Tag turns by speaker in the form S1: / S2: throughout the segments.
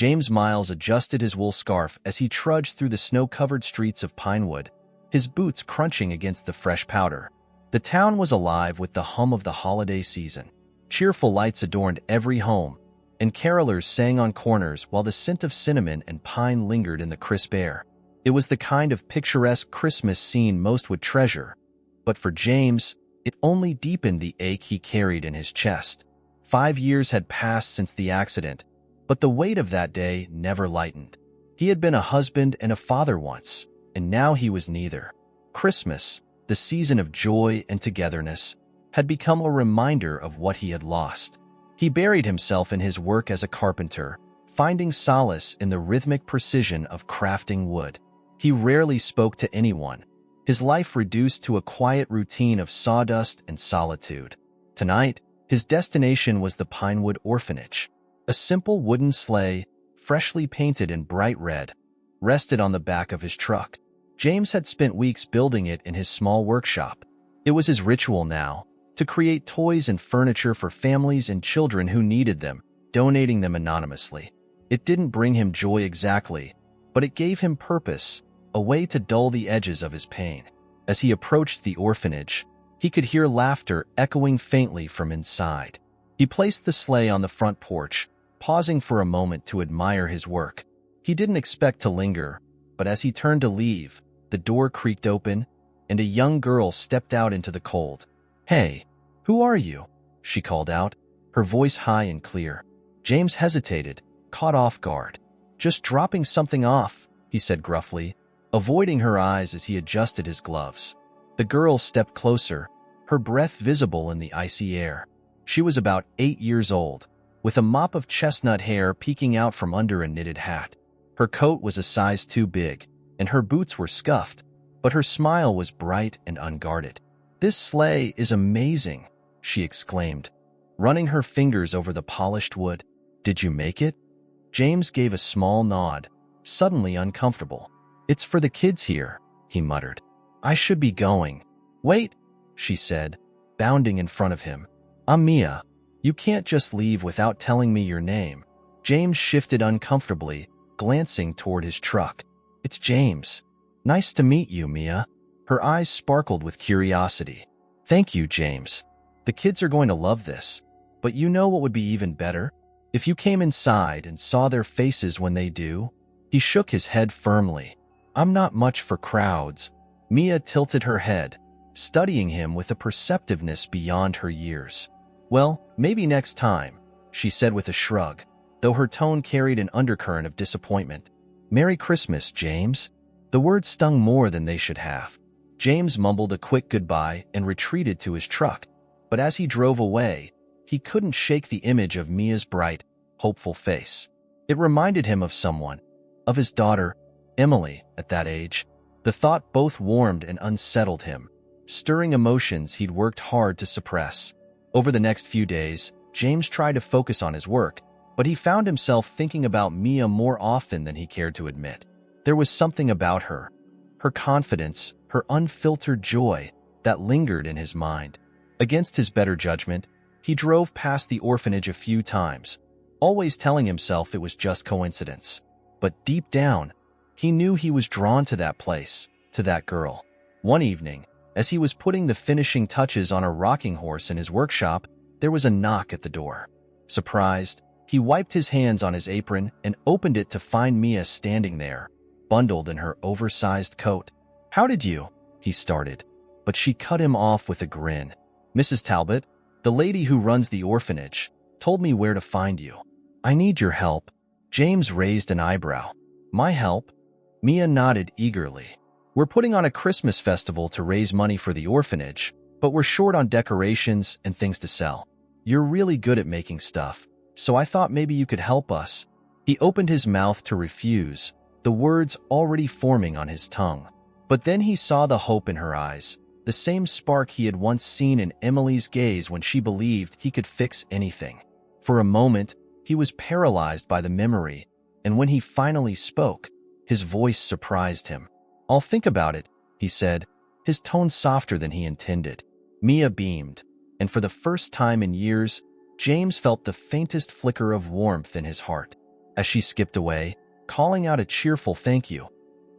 S1: James Miles adjusted his wool scarf as he trudged through the snow-covered streets of Pinewood, his boots crunching against the fresh powder. The town was alive with the hum of the holiday season. Cheerful lights adorned every home, and carolers sang on corners while the scent of cinnamon and pine lingered in the crisp air. It was the kind of picturesque Christmas scene most would treasure, but for James, it only deepened the ache he carried in his chest. 5 years had passed since the accident, but the weight of that day never lightened. He had been a husband and a father once, and now he was neither. Christmas, the season of joy and togetherness, had become a reminder of what he had lost. He buried himself in his work as a carpenter, finding solace in the rhythmic precision of crafting wood. He rarely spoke to anyone, his life reduced to a quiet routine of sawdust and solitude. Tonight, his destination was the Pinewood Orphanage. A simple wooden sleigh, freshly painted in bright red, rested on the back of his truck. James had spent weeks building it in his small workshop. It was his ritual now, to create toys and furniture for families and children who needed them, donating them anonymously. It didn't bring him joy exactly, but it gave him purpose, a way to dull the edges of his pain. As he approached the orphanage, he could hear laughter echoing faintly from inside. He placed the sleigh on the front porch, pausing for a moment to admire his work. He didn't expect to linger, but as he turned to leave, the door creaked open, and a young girl stepped out into the cold. "Hey, who are you?" she called out, her voice high and clear. James hesitated, caught off guard. "Just dropping something off," he said gruffly, avoiding her eyes as he adjusted his gloves. The girl stepped closer, her breath visible in the icy air. She was about 8 years old, with a mop of chestnut hair peeking out from under a knitted hat. Her coat was a size too big, and her boots were scuffed, but her smile was bright and unguarded. "This sleigh is amazing," she exclaimed, running her fingers over the polished wood. "Did you make it?" James gave a small nod, suddenly uncomfortable. "It's for the kids here," he muttered. "I should be going." "Wait," she said, bounding in front of him. "I'm Mia. You can't just leave without telling me your name." James shifted uncomfortably, glancing toward his truck. "It's James. Nice to meet you, Mia." Her eyes sparkled with curiosity. "Thank you, James. The kids are going to love this. But you know what would be even better? If you came inside and saw their faces when they do." He shook his head firmly. "I'm not much for crowds." Mia tilted her head, studying him with a perceptiveness beyond her years. "Well, maybe next time," she said with a shrug, though her tone carried an undercurrent of disappointment. "Merry Christmas, James." The words stung more than they should have. James mumbled a quick goodbye and retreated to his truck, but as he drove away, he couldn't shake the image of Mia's bright, hopeful face. It reminded him of someone, of his daughter, Emily, at that age. The thought both warmed and unsettled him, stirring emotions he'd worked hard to suppress. Over the next few days, James tried to focus on his work, but he found himself thinking about Mia more often than he cared to admit. There was something about her confidence, her unfiltered joy, that lingered in his mind. Against his better judgment, he drove past the orphanage a few times, always telling himself it was just coincidence. But deep down, he knew he was drawn to that place, to that girl. One evening, as he was putting the finishing touches on a rocking horse in his workshop, there was a knock at the door. Surprised, he wiped his hands on his apron and opened it to find Mia standing there, bundled in her oversized coat. "How did you?" he started, but she cut him off with a grin. "Mrs. Talbot, the lady who runs the orphanage, told me where to find you. I need your help." James raised an eyebrow. "My help?" Mia nodded eagerly. "We're putting on a Christmas festival to raise money for the orphanage, but we're short on decorations and things to sell. You're really good at making stuff, so I thought maybe you could help us." He opened his mouth to refuse, the words already forming on his tongue. But then he saw the hope in her eyes, the same spark he had once seen in Emily's gaze when she believed he could fix anything. For a moment, he was paralyzed by the memory, and when he finally spoke, his voice surprised him. "I'll think about it," he said, his tone softer than he intended. Mia beamed, and for the first time in years, James felt the faintest flicker of warmth in his heart. as she skipped away, calling out a cheerful thank you.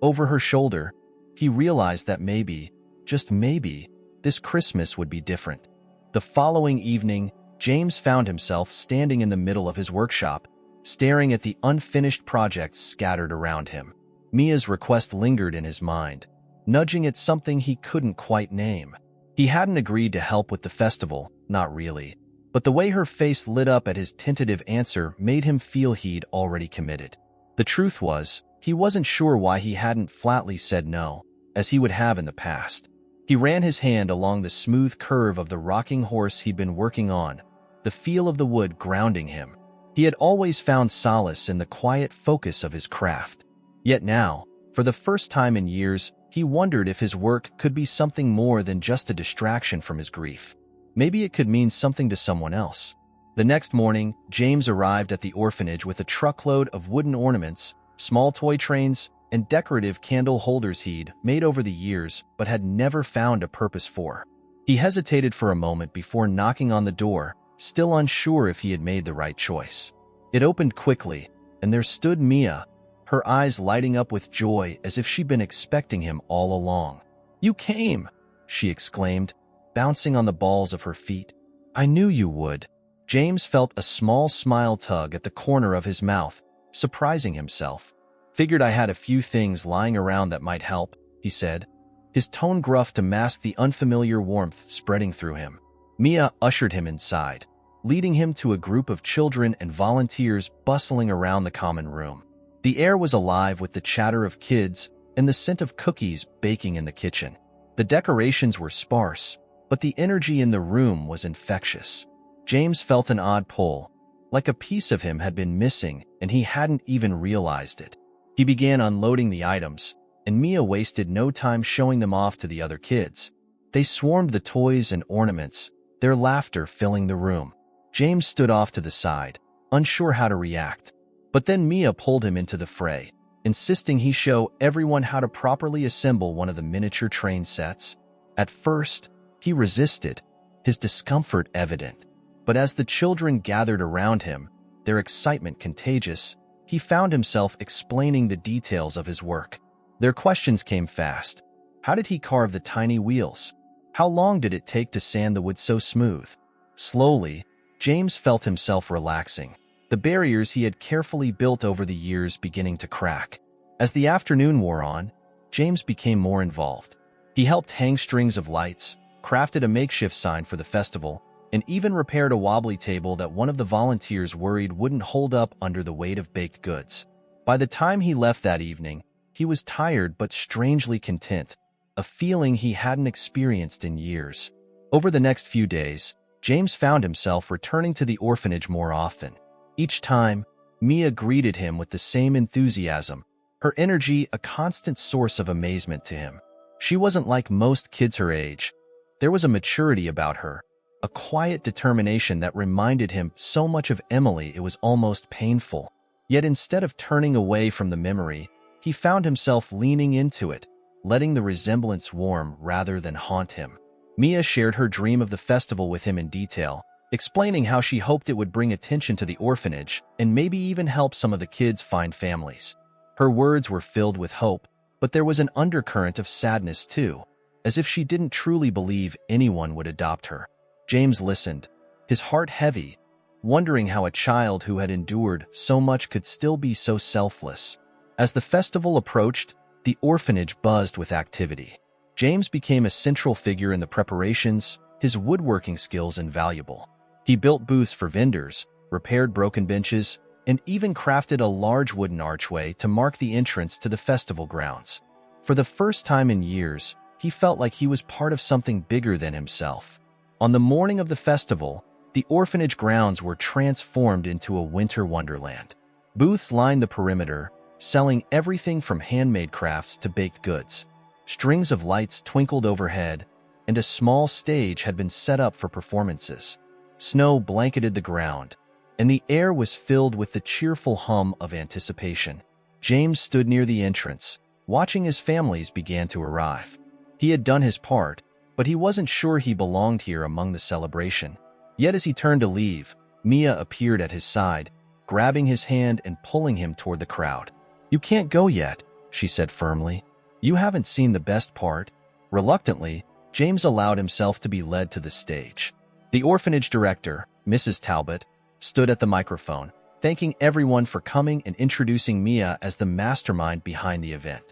S1: Over her shoulder, he realized that maybe, just maybe, this Christmas would be different. The following evening, James found himself standing in the middle of his workshop, staring at the unfinished projects scattered around him. Mia's request lingered in his mind, nudging at something he couldn't quite name. He hadn't agreed to help with the festival, not really, but the way her face lit up at his tentative answer made him feel he'd already committed. The truth was, he wasn't sure why he hadn't flatly said no, as he would have in the past. He ran his hand along the smooth curve of the rocking horse he'd been working on, the feel of the wood grounding him. He had always found solace in the quiet focus of his craft. Yet now, for the first time in years, he wondered if his work could be something more than just a distraction from his grief. Maybe it could mean something to someone else. The next morning, James arrived at the orphanage with a truckload of wooden ornaments, small toy trains, and decorative candle holders he'd made over the years but had never found a purpose for. He hesitated for a moment before knocking on the door, still unsure if he had made the right choice. It opened quickly, and there stood Mia, her eyes lighting up with joy as if she'd been expecting him all along. "You came!" she exclaimed, bouncing on the balls of her feet. "I knew you would." James felt a small smile tug at the corner of his mouth, surprising himself. "Figured I had a few things lying around that might help," he said, his tone gruff to mask the unfamiliar warmth spreading through him. Mia ushered him inside, leading him to a group of children and volunteers bustling around the common room. The air was alive with the chatter of kids and the scent of cookies baking in the kitchen. The decorations were sparse, but the energy in the room was infectious. James felt an odd pull, like a piece of him had been missing and he hadn't even realized it. He began unloading the items, and Mia wasted no time showing them off to the other kids. They swarmed the toys and ornaments, their laughter filling the room. James stood off to the side, unsure how to react. But then Mia pulled him into the fray, insisting he show everyone how to properly assemble one of the miniature train sets. At first, he resisted, his discomfort evident. But as the children gathered around him, their excitement contagious, he found himself explaining the details of his work. Their questions came fast. How did he carve the tiny wheels? How long did it take to sand the wood so smooth? Slowly, James felt himself relaxing, the barriers he had carefully built over the years beginning to crack. As the afternoon wore on, James became more involved. He helped hang strings of lights, crafted a makeshift sign for the festival, and even repaired a wobbly table that one of the volunteers worried wouldn't hold up under the weight of baked goods. By the time he left that evening, he was tired but strangely content, a feeling he hadn't experienced in years. Over the next few days, James found himself returning to the orphanage more often. Each time, Mia greeted him with the same enthusiasm, her energy a constant source of amazement to him. She wasn't like most kids her age. There was a maturity about her, a quiet determination that reminded him so much of Emily it was almost painful. Yet instead of turning away from the memory, he found himself leaning into it, letting the resemblance warm rather than haunt him. Mia shared her dream of the festival with him in detail, explaining how she hoped it would bring attention to the orphanage and maybe even help some of the kids find families. Her words were filled with hope, but there was an undercurrent of sadness too, as if she didn't truly believe anyone would adopt her. James listened, his heart heavy, wondering how a child who had endured so much could still be so selfless. As the festival approached, the orphanage buzzed with activity. James became a central figure in the preparations, his woodworking skills invaluable. He built booths for vendors, repaired broken benches, and even crafted a large wooden archway to mark the entrance to the festival grounds. For the first time in years, he felt like he was part of something bigger than himself. On the morning of the festival, the orphanage grounds were transformed into a winter wonderland. Booths lined the perimeter, selling everything from handmade crafts to baked goods. Strings of lights twinkled overhead, and a small stage had been set up for performances. Snow blanketed the ground, and the air was filled with the cheerful hum of anticipation. James stood near the entrance, watching as families began to arrive. He had done his part, but he wasn't sure he belonged here among the celebration. Yet as he turned to leave, Mia appeared at his side, grabbing his hand and pulling him toward the crowd. "You can't go yet," she said firmly. "You haven't seen the best part." Reluctantly, James allowed himself to be led to the stage. The orphanage director, Mrs. Talbot, stood at the microphone, thanking everyone for coming and introducing Mia as the mastermind behind the event.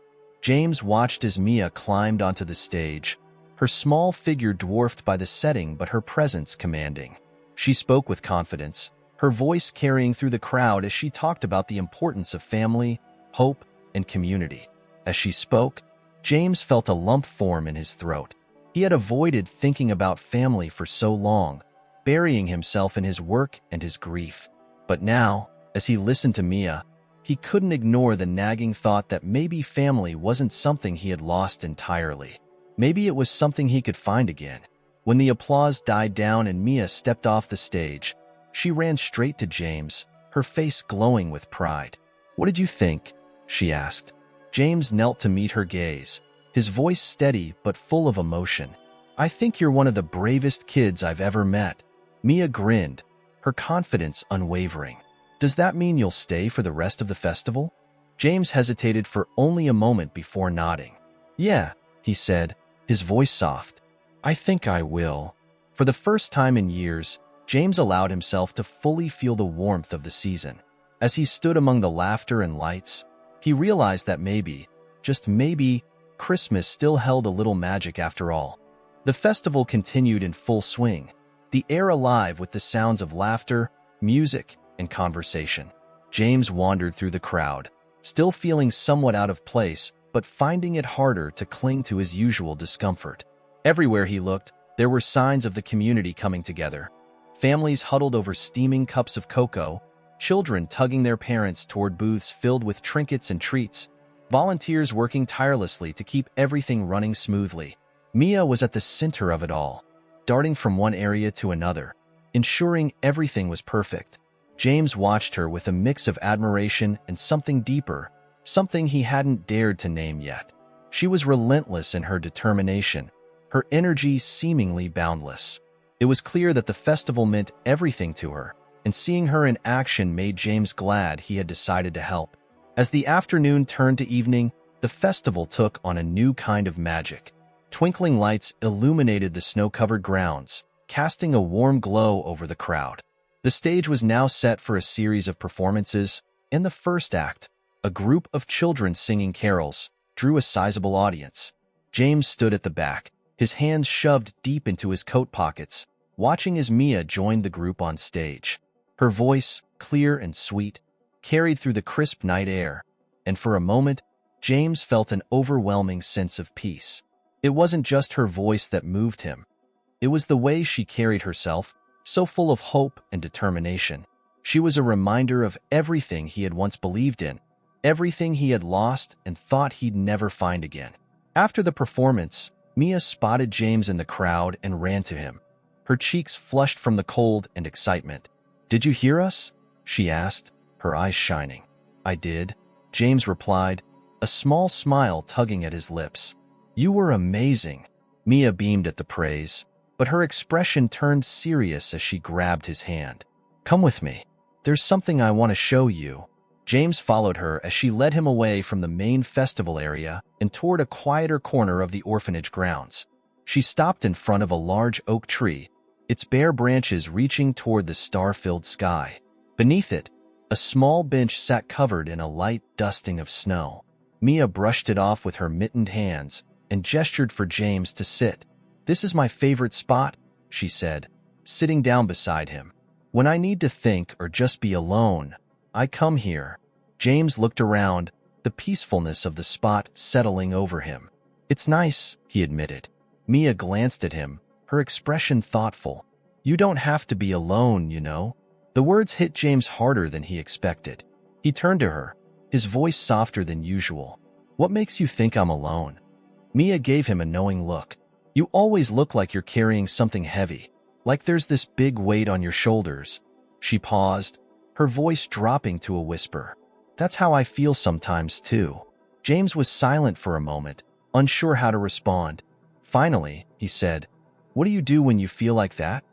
S1: James watched as Mia climbed onto the stage, her small figure dwarfed by the setting but her presence commanding. She spoke with confidence, her voice carrying through the crowd as she talked about the importance of family, hope, and community. As she spoke, James felt a lump form in his throat. He had avoided thinking about family for so long, burying himself in his work and his grief. But now, as he listened to Mia, he couldn't ignore the nagging thought that maybe family wasn't something he had lost entirely. Maybe it was something he could find again. When the applause died down and Mia stepped off the stage, she ran straight to James, her face glowing with pride. "What did you think?" she asked. James knelt to meet her gaze, his voice steady but full of emotion. "I think you're one of the bravest kids I've ever met." Mia grinned, her confidence unwavering. "Does that mean you'll stay for the rest of the festival?" James hesitated for only a moment before nodding. "Yeah," he said, his voice soft. "I think I will." For the first time in years, James allowed himself to fully feel the warmth of the season. As he stood among the laughter and lights, he realized that maybe, just maybe, Christmas still held a little magic after all. The festival continued in full swing, the air alive with the sounds of laughter, music, and conversation. James wandered through the crowd, still feeling somewhat out of place, but finding it harder to cling to his usual discomfort. Everywhere he looked, there were signs of the community coming together. Families huddled over steaming cups of cocoa, children tugging their parents toward booths filled with trinkets and treats, volunteers working tirelessly to keep everything running smoothly. Mia was at the center of it all, darting from one area to another, ensuring everything was perfect. James watched her with a mix of admiration and something deeper, something he hadn't dared to name yet. She was relentless in her determination, her energy seemingly boundless. It was clear that the festival meant everything to her, and seeing her in action made James glad he had decided to help. As the afternoon turned to evening, the festival took on a new kind of magic. Twinkling lights illuminated the snow-covered grounds, casting a warm glow over the crowd. The stage was now set for a series of performances. In the first act, a group of children singing carols drew a sizable audience. James stood at the back, his hands shoved deep into his coat pockets, watching as Mia joined the group on stage. Her voice, clear and sweet, carried through the crisp night air, and for a moment, James felt an overwhelming sense of peace. It wasn't just her voice that moved him. It was the way she carried herself, so full of hope and determination. She was a reminder of everything he had once believed in, everything he had lost and thought he'd never find again. After the performance, Mia spotted James in the crowd and ran to him, her cheeks flushed from the cold and excitement. "Did you hear us?" she asked, her eyes shining. "I did," James replied, a small smile tugging at his lips. "You were amazing." Mia beamed at the praise, but her expression turned serious as she grabbed his hand. "Come with me. There's something I want to show you." James followed her as she led him away from the main festival area and toward a quieter corner of the orphanage grounds. She stopped in front of a large oak tree, its bare branches reaching toward the star-filled sky. Beneath it, a small bench sat covered in a light dusting of snow. Mia brushed it off with her mittened hands and gestured for James to sit. "This is my favorite spot," she said, sitting down beside him. "When I need to think or just be alone, I come here." James looked around, the peacefulness of the spot settling over him. "It's nice," he admitted. Mia glanced at him, her expression thoughtful. "You don't have to be alone, you know." The words hit James harder than he expected. He turned to her, his voice softer than usual. "What makes you think I'm alone?" Mia gave him a knowing look. "You always look like you're carrying something heavy, like there's this big weight on your shoulders." She paused, her voice dropping to a whisper. "That's how I feel sometimes, too." James was silent for a moment, unsure how to respond. Finally, he said, "What do you do when you feel like that?"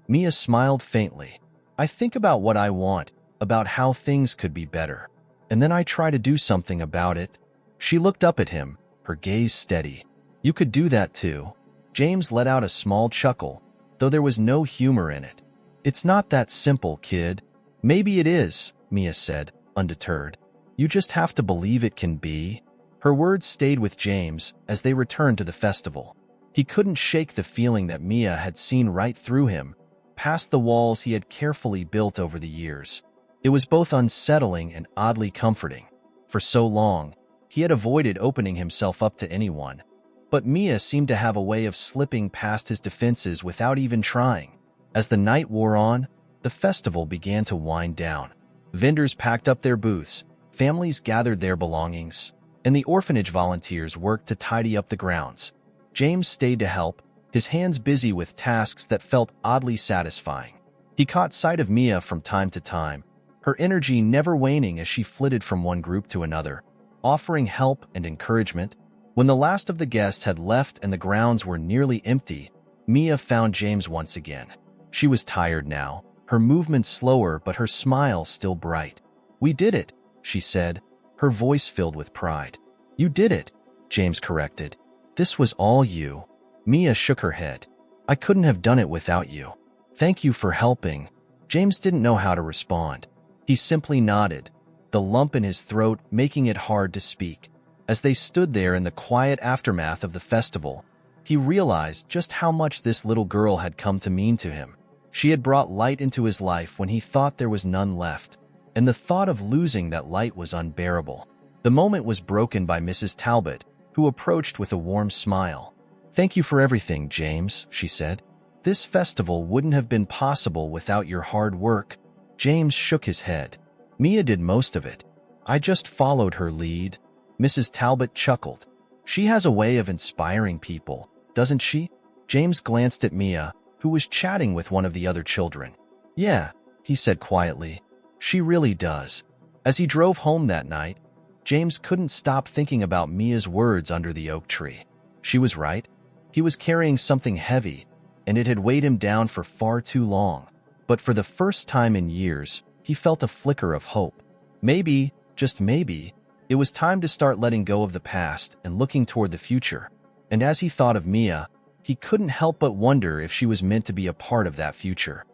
S1: Mia smiled faintly. "I think about what I want, about how things could be better. And then I try to do something about it." She looked up at him, her gaze steady. "You could do that too." James let out a small chuckle, though there was no humor in it. "It's not that simple, kid." "Maybe it is," Mia said, undeterred. "You just have to believe it can be." Her words stayed with James as they returned to the festival. He couldn't shake the feeling that Mia had seen right through him, past the walls he had carefully built over the years. It was both unsettling and oddly comforting. For so long, he had avoided opening himself up to anyone, but Mia seemed to have a way of slipping past his defenses without even trying. As the night wore on, the festival began to wind down. Vendors packed up their booths, families gathered their belongings, and the orphanage volunteers worked to tidy up the grounds. James stayed to help, his hands busy with tasks that felt oddly satisfying. He caught sight of Mia from time to time, her energy never waning as she flitted from one group to another, offering help and encouragement. When the last of the guests had left and the grounds were nearly empty, Mia found James once again. She was tired now, her movements slower but her smile still bright. "We did it," she said, her voice filled with pride. "You did it," James corrected. "This was all you." Mia shook her head. "I couldn't have done it without you. Thank you for helping." James didn't know how to respond. He simply nodded, the lump in his throat making it hard to speak. As they stood there in the quiet aftermath of the festival, he realized just how much this little girl had come to mean to him. She had brought light into his life when he thought there was none left, and the thought of losing that light was unbearable. The moment was broken by Mrs. Talbot, who approached with a warm smile. "Thank you for everything, James," she said. "This festival wouldn't have been possible without your hard work." James shook his head. "Mia did most of it. I just followed her lead." Mrs. Talbot chuckled. "She has a way of inspiring people, doesn't she?" James glanced at Mia, who was chatting with one of the other children. "Yeah," he said quietly. "She really does." As he drove home that night, James couldn't stop thinking about Mia's words under the oak tree. She was right. He was carrying something heavy, and it had weighed him down for far too long. But for the first time in years, he felt a flicker of hope. Maybe, just maybe, it was time to start letting go of the past and looking toward the future. And as he thought of Mia, he couldn't help but wonder if she was meant to be a part of that future.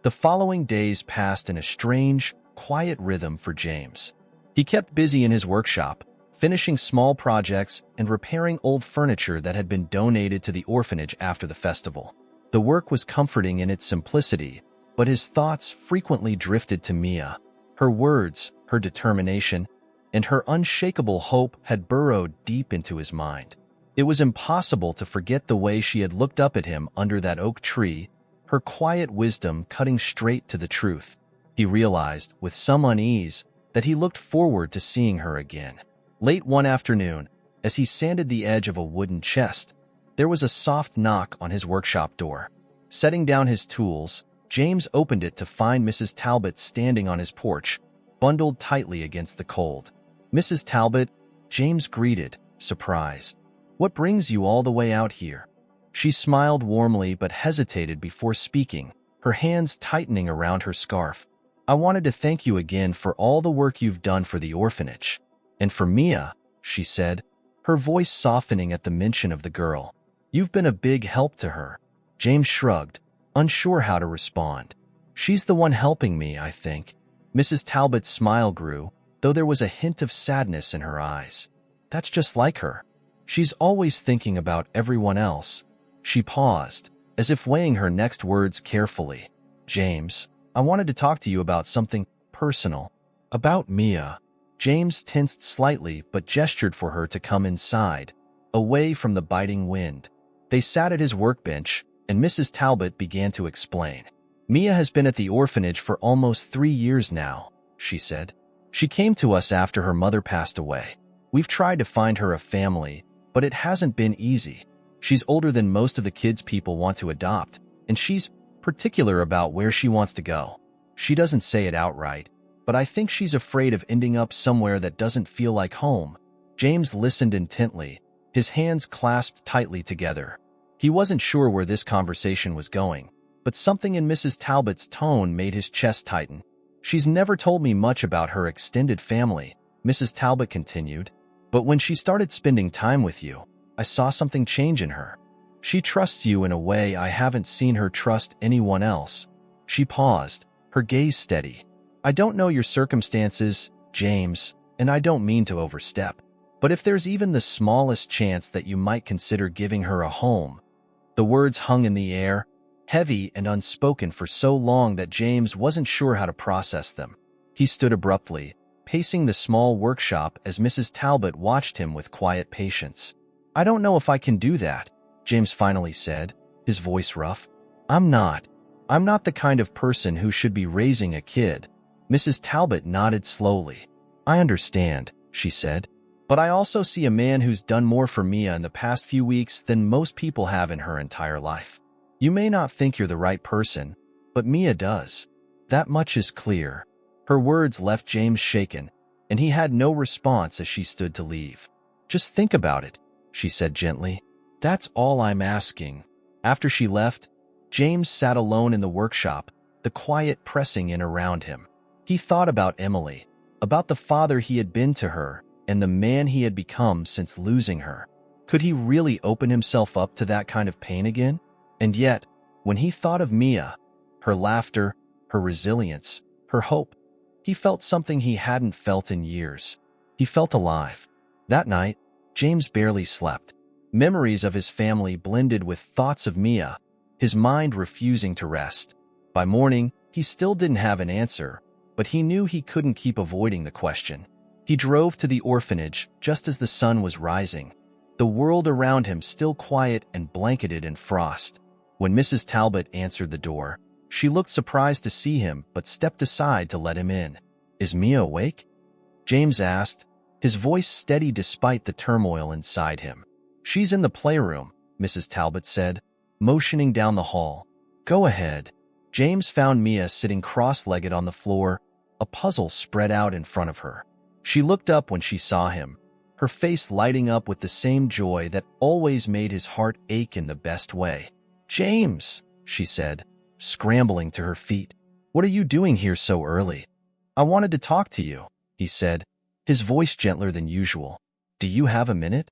S1: The following days passed in a strange, quiet rhythm for James. He kept busy in his workshop, finishing small projects and repairing old furniture that had been donated to the orphanage after the festival. The work was comforting in its simplicity, but his thoughts frequently drifted to Mia. Her words, her determination, and her unshakable hope had burrowed deep into his mind. It was impossible to forget the way she had looked up at him under that oak tree, her quiet wisdom cutting straight to the truth. He realized, with some unease, that he looked forward to seeing her again. Late one afternoon, as he sanded the edge of a wooden chest, there was a soft knock on his workshop door. Setting down his tools, James opened it to find Mrs. Talbot standing on his porch, bundled tightly against the cold. "Mrs. Talbot," James greeted, surprised. "What brings you all the way out here?" She smiled warmly but hesitated before speaking, her hands tightening around her scarf. "I wanted to thank you again for all the work you've done for the orphanage. And for Mia," she said, her voice softening at the mention of the girl. "You've been a big help to her." James shrugged, unsure how to respond. "She's the one helping me, I think." Mrs. Talbot's smile grew, though there was a hint of sadness in her eyes. "That's just like her. She's always thinking about everyone else." She paused, as if weighing her next words carefully. "James, I wanted to talk to you about something personal." "About Mia." James tensed slightly but gestured for her to come inside, away from the biting wind. They sat at his workbench, and Mrs. Talbot began to explain. "Mia has been at the orphanage for almost 3 years now," she said. "She came to us after her mother passed away. We've tried to find her a family, but it hasn't been easy. She's older than most of the kids people want to adopt, and she's particular about where she wants to go. She doesn't say it outright, but I think she's afraid of ending up somewhere that doesn't feel like home." James listened intently, his hands clasped tightly together. He wasn't sure where this conversation was going, but something in Mrs. Talbot's tone made his chest tighten. She's never told me much about her extended family, Mrs. Talbot continued, but when she started spending time with you, I saw something change in her. She trusts you in a way I haven't seen her trust anyone else. She paused, her gaze steady. I don't know your circumstances, James, and I don't mean to overstep, but if there's even the smallest chance that you might consider giving her a home. The words hung in the air, heavy and unspoken for so long that James wasn't sure how to process them. He stood abruptly, pacing the small workshop as Mrs. Talbot watched him with quiet patience. I don't know if I can do that, James finally said, his voice rough. I'm not the kind of person who should be raising a kid. Mrs. Talbot nodded slowly. I understand, she said, but I also see a man who's done more for Mia in the past few weeks than most people have in her entire life. You may not think you're the right person, but Mia does. That much is clear. Her words left James shaken, and he had no response as she stood to leave. Just think about it, she said gently. That's all I'm asking. After she left, James sat alone in the workshop, the quiet pressing in around him. He thought about Emily, about the father he had been to her, and the man he had become since losing her. Could he really open himself up to that kind of pain again? And yet, when he thought of Mia, her laughter, her resilience, her hope, he felt something he hadn't felt in years. He felt alive. That night, James barely slept. Memories of his family blended with thoughts of Mia, his mind refusing to rest. By morning, he still didn't have an answer, but he knew he couldn't keep avoiding the question. He drove to the orphanage just as the sun was rising, the world around him still quiet and blanketed in frost. When Mrs. Talbot answered the door, she looked surprised to see him but stepped aside to let him in. Is Mia awake? James asked, his voice steady despite the turmoil inside him. She's in the playroom, Mrs. Talbot said, motioning down the hall. Go ahead. James found Mia sitting cross-legged on the floor, a puzzle spread out in front of her. She looked up when she saw him, her face lighting up with the same joy that always made his heart ache in the best way. James, she said, scrambling to her feet. What are you doing here so early? I wanted to talk to you, he said, his voice gentler than usual. Do you have a minute?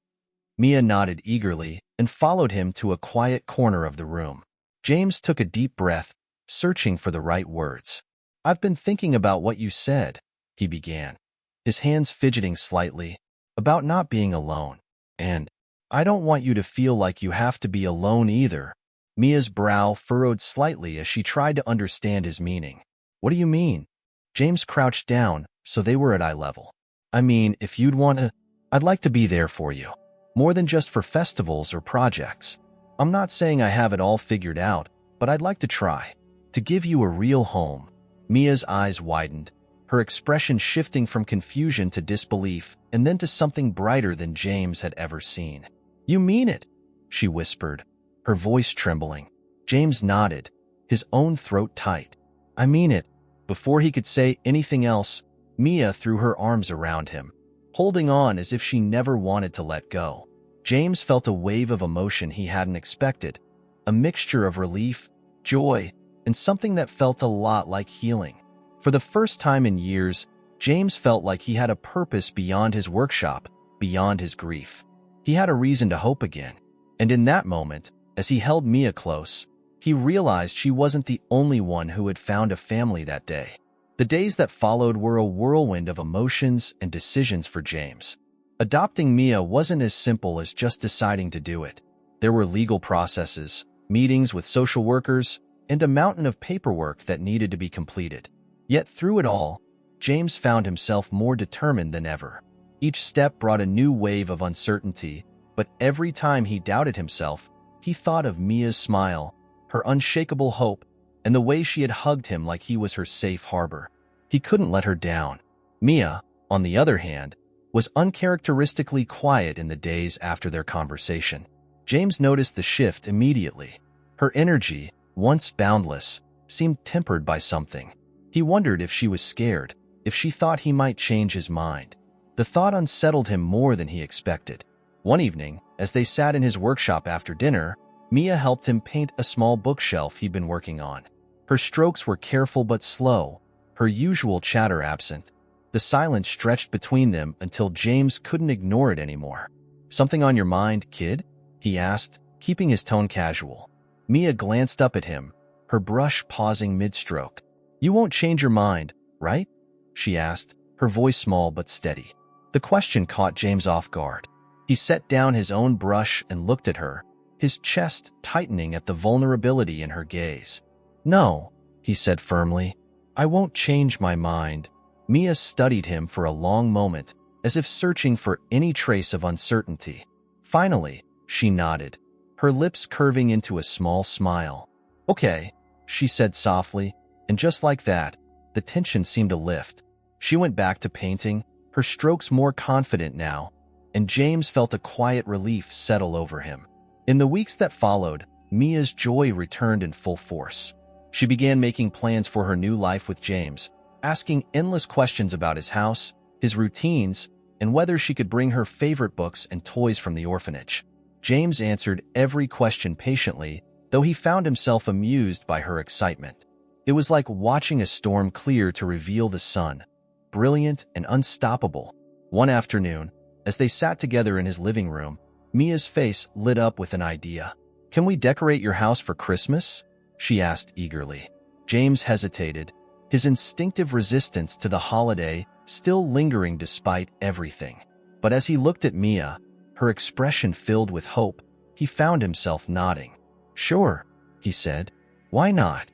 S1: Mia nodded eagerly and followed him to a quiet corner of the room. James took a deep breath, searching for the right words. I've been thinking about what you said, he began, his hands fidgeting slightly, about not being alone. And I don't want you to feel like you have to be alone either. Mia's brow furrowed slightly as she tried to understand his meaning. What do you mean? James crouched down, so they were at eye level. I mean, if you'd want to, I'd like to be there for you. More than just for festivals or projects. I'm not saying I have it all figured out, but I'd like to try. To give you a real home. Mia's eyes widened, her expression shifting from confusion to disbelief and then to something brighter than James had ever seen. You mean it? She whispered, her voice trembling. James nodded, his own throat tight. I mean it. Before he could say anything else, Mia threw her arms around him, holding on as if she never wanted to let go. James felt a wave of emotion he hadn't expected, a mixture of relief, joy, and something that felt a lot like healing. For the first time in years, James felt like he had a purpose beyond his workshop, beyond his grief. He had a reason to hope again. And in that moment, as he held Mia close, he realized she wasn't the only one who had found a family that day. The days that followed were a whirlwind of emotions and decisions for James. Adopting Mia wasn't as simple as just deciding to do it. There were legal processes, meetings with social workers, and a mountain of paperwork that needed to be completed. Yet through it all, James found himself more determined than ever. Each step brought a new wave of uncertainty, but every time he doubted himself, he thought of Mia's smile, her unshakable hope, and the way she had hugged him like he was her safe harbor. He couldn't let her down. Mia, on the other hand, was uncharacteristically quiet in the days after their conversation. James noticed the shift immediately. Her energy, once boundless, seemed tempered by something. He wondered if she was scared, if she thought he might change his mind. The thought unsettled him more than he expected. One evening, as they sat in his workshop after dinner, Mia helped him paint a small bookshelf he'd been working on. Her strokes were careful but slow, her usual chatter absent. The silence stretched between them until James couldn't ignore it anymore. "Something on your mind, kid?" he asked, keeping his tone casual. Mia glanced up at him, her brush pausing mid-stroke. "You won't change your mind, right?" she asked, her voice small but steady. The question caught James off guard. He set down his own brush and looked at her, his chest tightening at the vulnerability in her gaze. "No," he said firmly. "I won't change my mind." Mia studied him for a long moment, as if searching for any trace of uncertainty. Finally, she nodded, her lips curving into a small smile. "Okay," she said softly, and just like that, the tension seemed to lift. She went back to painting, her strokes more confident now, and James felt a quiet relief settle over him. In the weeks that followed, Mia's joy returned in full force. She began making plans for her new life with James, asking endless questions about his house, his routines, and whether she could bring her favorite books and toys from the orphanage. James answered every question patiently, though he found himself amused by her excitement. It was like watching a storm clear to reveal the sun, brilliant and unstoppable. One afternoon, as they sat together in his living room, Mia's face lit up with an idea. "Can we decorate your house for Christmas?" she asked eagerly. James hesitated, his instinctive resistance to the holiday still lingering despite everything. But as he looked at Mia, her expression filled with hope, he found himself nodding. "Sure," he said. "Why not?"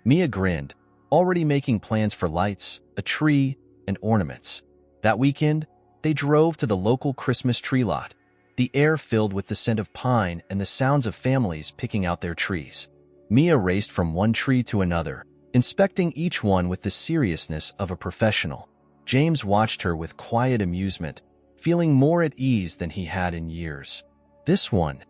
S1: Mia grinned, already making plans for lights, a tree, and ornaments. That weekend, they drove to the local Christmas tree lot, the air filled with the scent of pine and the sounds of families picking out their trees. Mia raced from one tree to another, inspecting each one with the seriousness of a professional. James watched her with quiet amusement, feeling more at ease than he had in years. "This one,"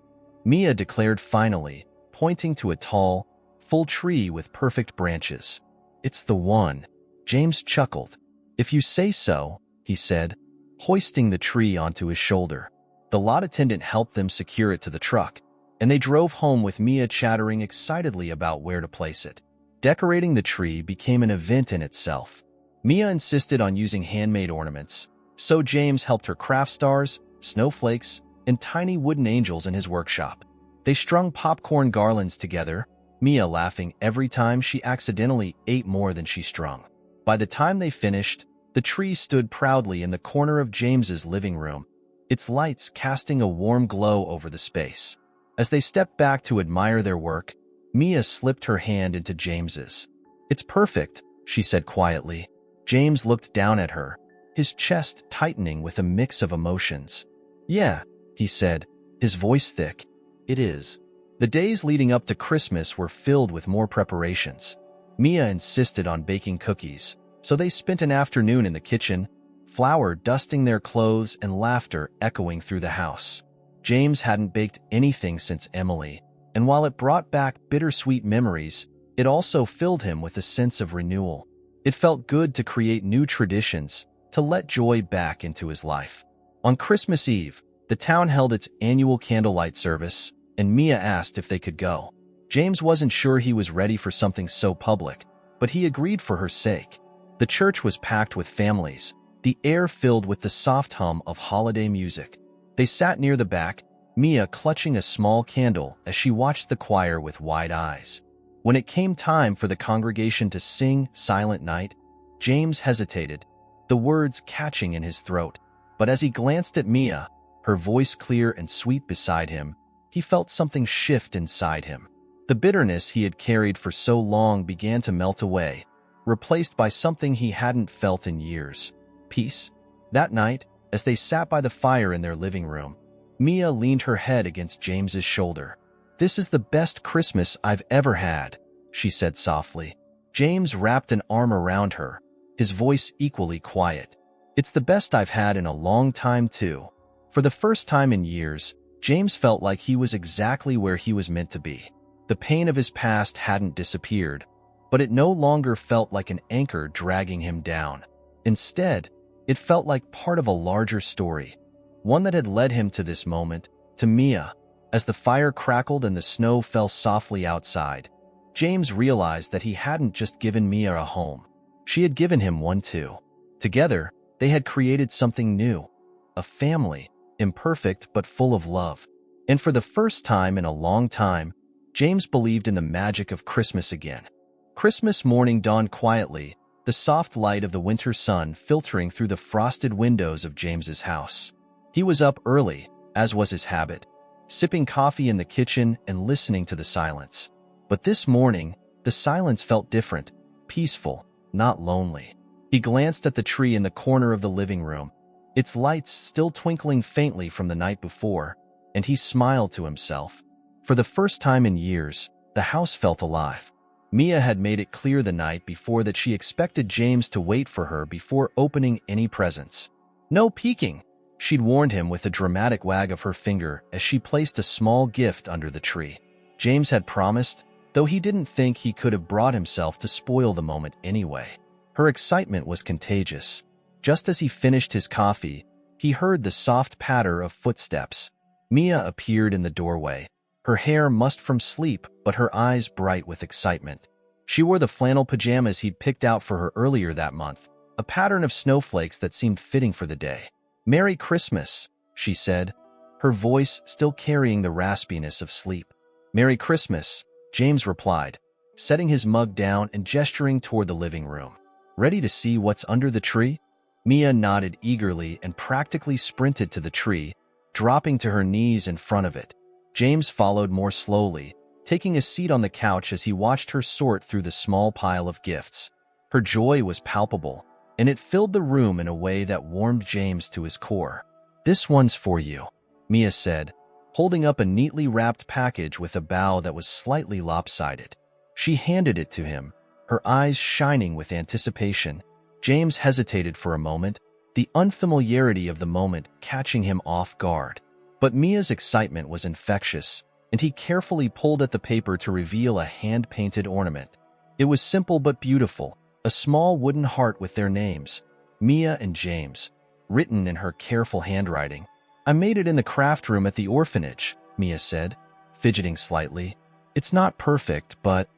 S1: Mia declared finally, pointing to a tall, full tree with perfect branches. "It's the one." James chuckled. "If you say so," he said, hoisting the tree onto his shoulder. The lot attendant helped them secure it to the truck, and they drove home with Mia chattering excitedly about where to place it. Decorating the tree became an event in itself. Mia insisted on using handmade ornaments, so James helped her craft stars, snowflakes, and tiny wooden angels in his workshop. They strung popcorn garlands together, Mia laughing every time she accidentally ate more than she strung. By the time they finished, the tree stood proudly in the corner of James's living room, its lights casting a warm glow over the space. As they stepped back to admire their work, Mia slipped her hand into James's. "It's perfect," she said quietly. James looked down at her, his chest tightening with a mix of emotions. "Yeah," he said, his voice thick. "It is." The days leading up to Christmas were filled with more preparations. Mia insisted on baking cookies, so they spent an afternoon in the kitchen, flour dusting their clothes and laughter echoing through the house. James hadn't baked anything since Emily, and while it brought back bittersweet memories, it also filled him with a sense of renewal. It felt good to create new traditions, to let joy back into his life. On Christmas Eve, the town held its annual candlelight service, and Mia asked if they could go. James wasn't sure he was ready for something so public, but he agreed for her sake. The church was packed with families, the air filled with the soft hum of holiday music. They sat near the back, Mia clutching a small candle as she watched the choir with wide eyes. When it came time for the congregation to sing Silent Night, James hesitated, the words catching in his throat. But as he glanced at Mia, her voice clear and sweet beside him, he felt something shift inside him. The bitterness he had carried for so long began to melt away, replaced by something he hadn't felt in years: peace. That night, as they sat by the fire in their living room, Mia leaned her head against James's shoulder. "This is the best Christmas I've ever had," she said softly. James wrapped an arm around her, his voice equally quiet. "It's the best I've had in a long time, too." For the first time in years, James felt like he was exactly where he was meant to be. The pain of his past hadn't disappeared, but it no longer felt like an anchor dragging him down. Instead, it felt like part of a larger story, one that had led him to this moment, to Mia. As the fire crackled and the snow fell softly outside, James realized that he hadn't just given Mia a home. She had given him one too. Together, they had created something new. A family, imperfect but full of love. And for the first time in a long time, James believed in the magic of Christmas again. Christmas morning dawned quietly, the soft light of the winter sun filtering through the frosted windows of James's house. He was up early, as was his habit, sipping coffee in the kitchen and listening to the silence. But this morning, the silence felt different, peaceful, not lonely. He glanced at the tree in the corner of the living room, its lights still twinkling faintly from the night before, and he smiled to himself. For the first time in years, the house felt alive. Mia had made it clear the night before that she expected James to wait for her before opening any presents. No peeking, she'd warned him with a dramatic wag of her finger as she placed a small gift under the tree. James had promised, though he didn't think he could have brought himself to spoil the moment anyway. Her excitement was contagious. Just as he finished his coffee, he heard the soft patter of footsteps. Mia appeared in the doorway, her hair mussed from sleep but her eyes bright with excitement. She wore the flannel pajamas he'd picked out for her earlier that month, a pattern of snowflakes that seemed fitting for the day. "Merry Christmas," she said, her voice still carrying the raspiness of sleep. "Merry Christmas," James replied, setting his mug down and gesturing toward the living room. "Ready to see what's under the tree?" Mia nodded eagerly and practically sprinted to the tree, dropping to her knees in front of it. James followed more slowly, taking a seat on the couch as he watched her sort through the small pile of gifts. Her joy was palpable, and it filled the room in a way that warmed James to his core. "This one's for you," Mia said, holding up a neatly wrapped package with a bow that was slightly lopsided. She handed it to him, her eyes shining with anticipation. James hesitated for a moment, the unfamiliarity of the moment catching him off guard. But Mia's excitement was infectious, and he carefully pulled at the paper to reveal a hand-painted ornament. It was simple but beautiful, a small wooden heart with their names, Mia and James, written in her careful handwriting. "I made it in the craft room at the orphanage," Mia said, fidgeting slightly. "It's not perfect, but—"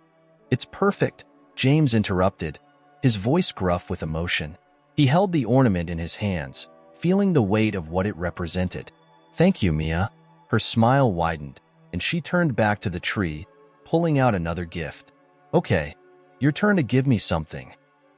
S1: "It's perfect," James interrupted, his voice gruff with emotion. He held the ornament in his hands, feeling the weight of what it represented. "Thank you, Mia." Her smile widened, and she turned back to the tree, pulling out another gift. "Okay, your turn to give me something."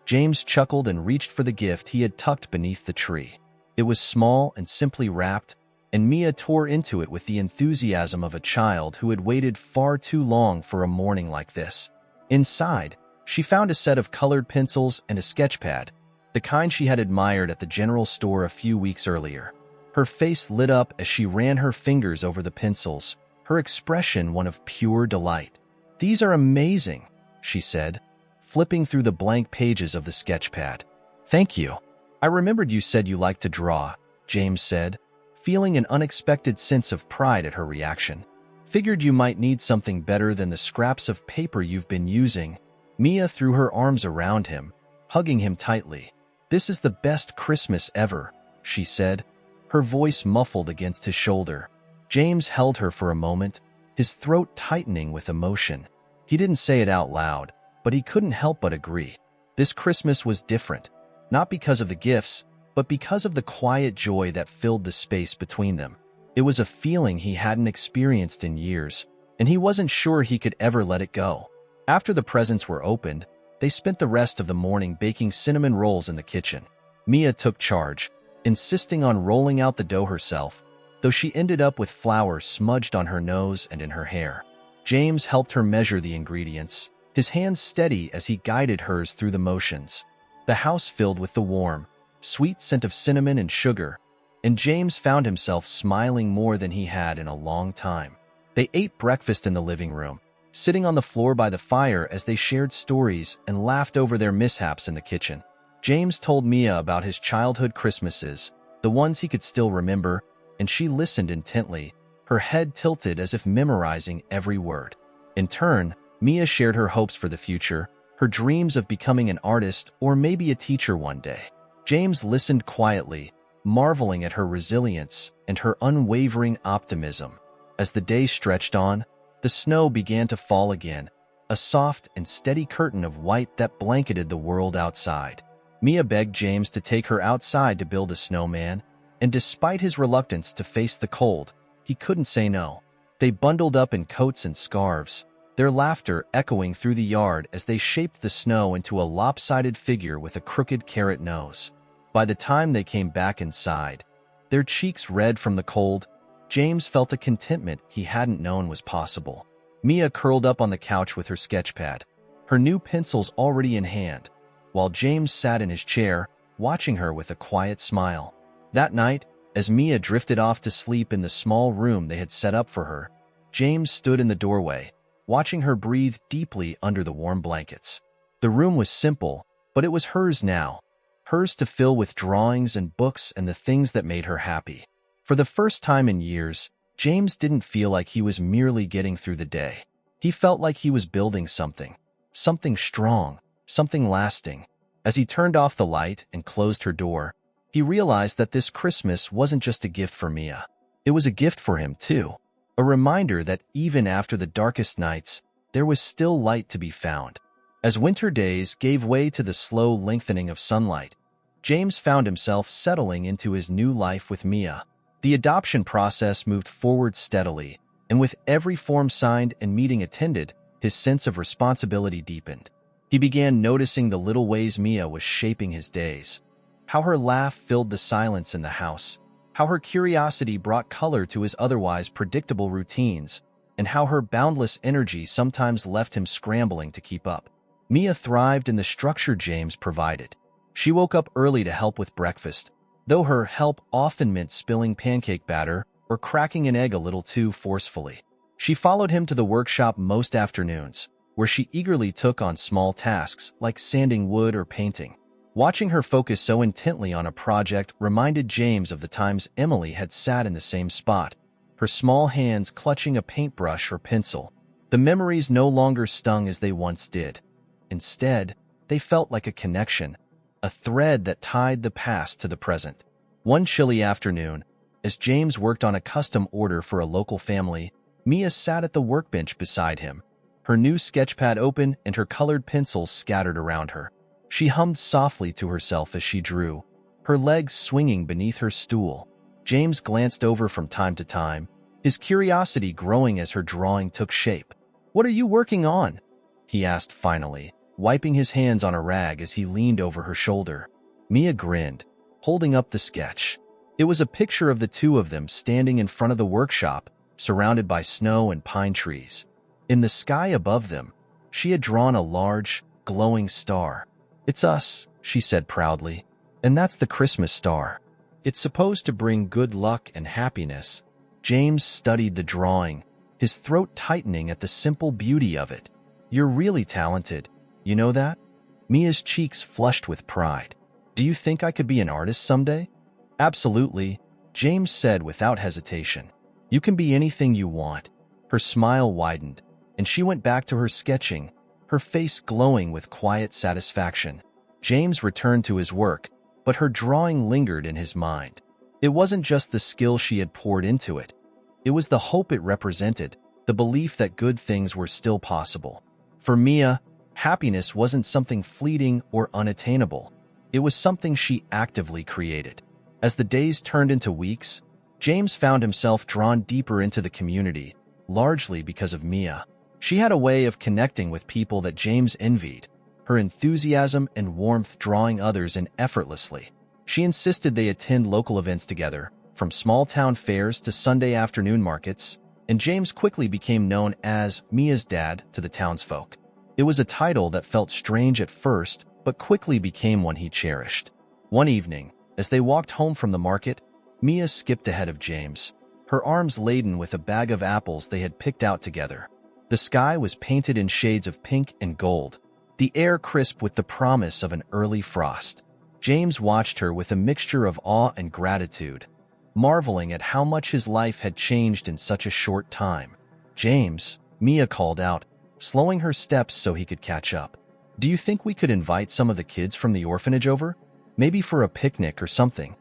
S1: James chuckled and reached for the gift he had tucked beneath the tree. It was small and simply wrapped, and Mia tore into it with the enthusiasm of a child who had waited far too long for a morning like this. Inside, she found a set of colored pencils and a sketch pad, the kind she had admired at the general store a few weeks earlier. Her face lit up as she ran her fingers over the pencils, her expression one of pure delight. "These are amazing," she said, flipping through the blank pages of the sketch pad. "Thank you. I remembered you said you liked to draw," James said, feeling an unexpected sense of pride at her reaction. "Figured you might need something better than the scraps of paper you've been using." Mia threw her arms around him, hugging him tightly. "This is the best Christmas ever," she said, her voice muffled against his shoulder. James held her for a moment, his throat tightening with emotion. He didn't say it out loud, but he couldn't help but agree. This Christmas was different, not because of the gifts, but because of the quiet joy that filled the space between them. It was a feeling he hadn't experienced in years, and he wasn't sure he could ever let it go. After the presents were opened, they spent the rest of the morning baking cinnamon rolls in the kitchen. Mia took charge, insisting on rolling out the dough herself, though she ended up with flour smudged on her nose and in her hair. James helped her measure the ingredients, his hands steady as he guided hers through the motions. The house filled with the warm, sweet scent of cinnamon and sugar, and James found himself smiling more than he had in a long time. They ate breakfast in the living room, sitting on the floor by the fire as they shared stories and laughed over their mishaps in the kitchen. James told Mia about his childhood Christmases, the ones he could still remember, and she listened intently, her head tilted as if memorizing every word. In turn, Mia shared her hopes for the future, her dreams of becoming an artist or maybe a teacher one day. James listened quietly, marveling at her resilience and her unwavering optimism. As the day stretched on, the snow began to fall again, a soft and steady curtain of white that blanketed the world outside. Mia begged James to take her outside to build a snowman, and despite his reluctance to face the cold, he couldn't say no. They bundled up in coats and scarves, their laughter echoing through the yard as they shaped the snow into a lopsided figure with a crooked carrot nose. By the time they came back inside, their cheeks red from the cold, James felt a contentment he hadn't known was possible. Mia curled up on the couch with her sketchpad, her new pencils already in hand, while James sat in his chair, watching her with a quiet smile. That night, as Mia drifted off to sleep in the small room they had set up for her, James stood in the doorway, watching her breathe deeply under the warm blankets. The room was simple, but it was hers now, hers to fill with drawings and books and the things that made her happy. For the first time in years, James didn't feel like he was merely getting through the day. He felt like he was building something strong, something lasting. As he turned off the light and closed her door, he realized that this Christmas wasn't just a gift for Mia. It was a gift for him, too. A reminder that even after the darkest nights, there was still light to be found. As winter days gave way to the slow lengthening of sunlight, James found himself settling into his new life with Mia. The adoption process moved forward steadily, and with every form signed and meeting attended, his sense of responsibility deepened. He began noticing the little ways Mia was shaping his days. How her laugh filled the silence in the house, how her curiosity brought color to his otherwise predictable routines, and how her boundless energy sometimes left him scrambling to keep up. Mia thrived in the structure James provided. She woke up early to help with breakfast, though her help often meant spilling pancake batter or cracking an egg a little too forcefully. She followed him to the workshop most afternoons, where she eagerly took on small tasks like sanding wood or painting. Watching her focus so intently on a project reminded James of the times Emily had sat in the same spot, her small hands clutching a paintbrush or pencil. The memories no longer stung as they once did. Instead, they felt like a connection, a thread that tied the past to the present. One chilly afternoon, as James worked on a custom order for a local family, Mia sat at the workbench beside him, her new sketchpad open and her colored pencils scattered around her. She hummed softly to herself as she drew, her legs swinging beneath her stool. James glanced over from time to time, his curiosity growing as her drawing took shape. "What are you working on?" he asked finally, wiping his hands on a rag as he leaned over her shoulder. Mia grinned, holding up the sketch. It was a picture of the two of them standing in front of the workshop, surrounded by snow and pine trees. In the sky above them, she had drawn a large, glowing star. "It's us," she said proudly, "and that's the Christmas star. It's supposed to bring good luck and happiness." James studied the drawing, his throat tightening at the simple beauty of it. "You're really talented, you know that?" Mia's cheeks flushed with pride. "Do you think I could be an artist someday?" "Absolutely," James said without hesitation. "You can be anything you want." Her smile widened, and she went back to her sketching, her face glowing with quiet satisfaction. James returned to his work, but her drawing lingered in his mind. It wasn't just the skill she had poured into it. It was the hope it represented, the belief that good things were still possible. For Mia, happiness wasn't something fleeting or unattainable. It was something she actively created. As the days turned into weeks, James found himself drawn deeper into the community, largely because of Mia. She had a way of connecting with people that James envied, her enthusiasm and warmth drawing others in effortlessly. She insisted they attend local events together, from small-town fairs to Sunday afternoon markets, and James quickly became known as Mia's dad to the townsfolk. It was a title that felt strange at first, but quickly became one he cherished. One evening, as they walked home from the market, Mia skipped ahead of James, her arms laden with a bag of apples they had picked out together. The sky was painted in shades of pink and gold, the air crisp with the promise of an early frost. James watched her with a mixture of awe and gratitude, marveling at how much his life had changed in such a short time. "James," Mia called out, slowing her steps so he could catch up. "Do you think we could invite some of the kids from the orphanage over? Maybe for a picnic or something?"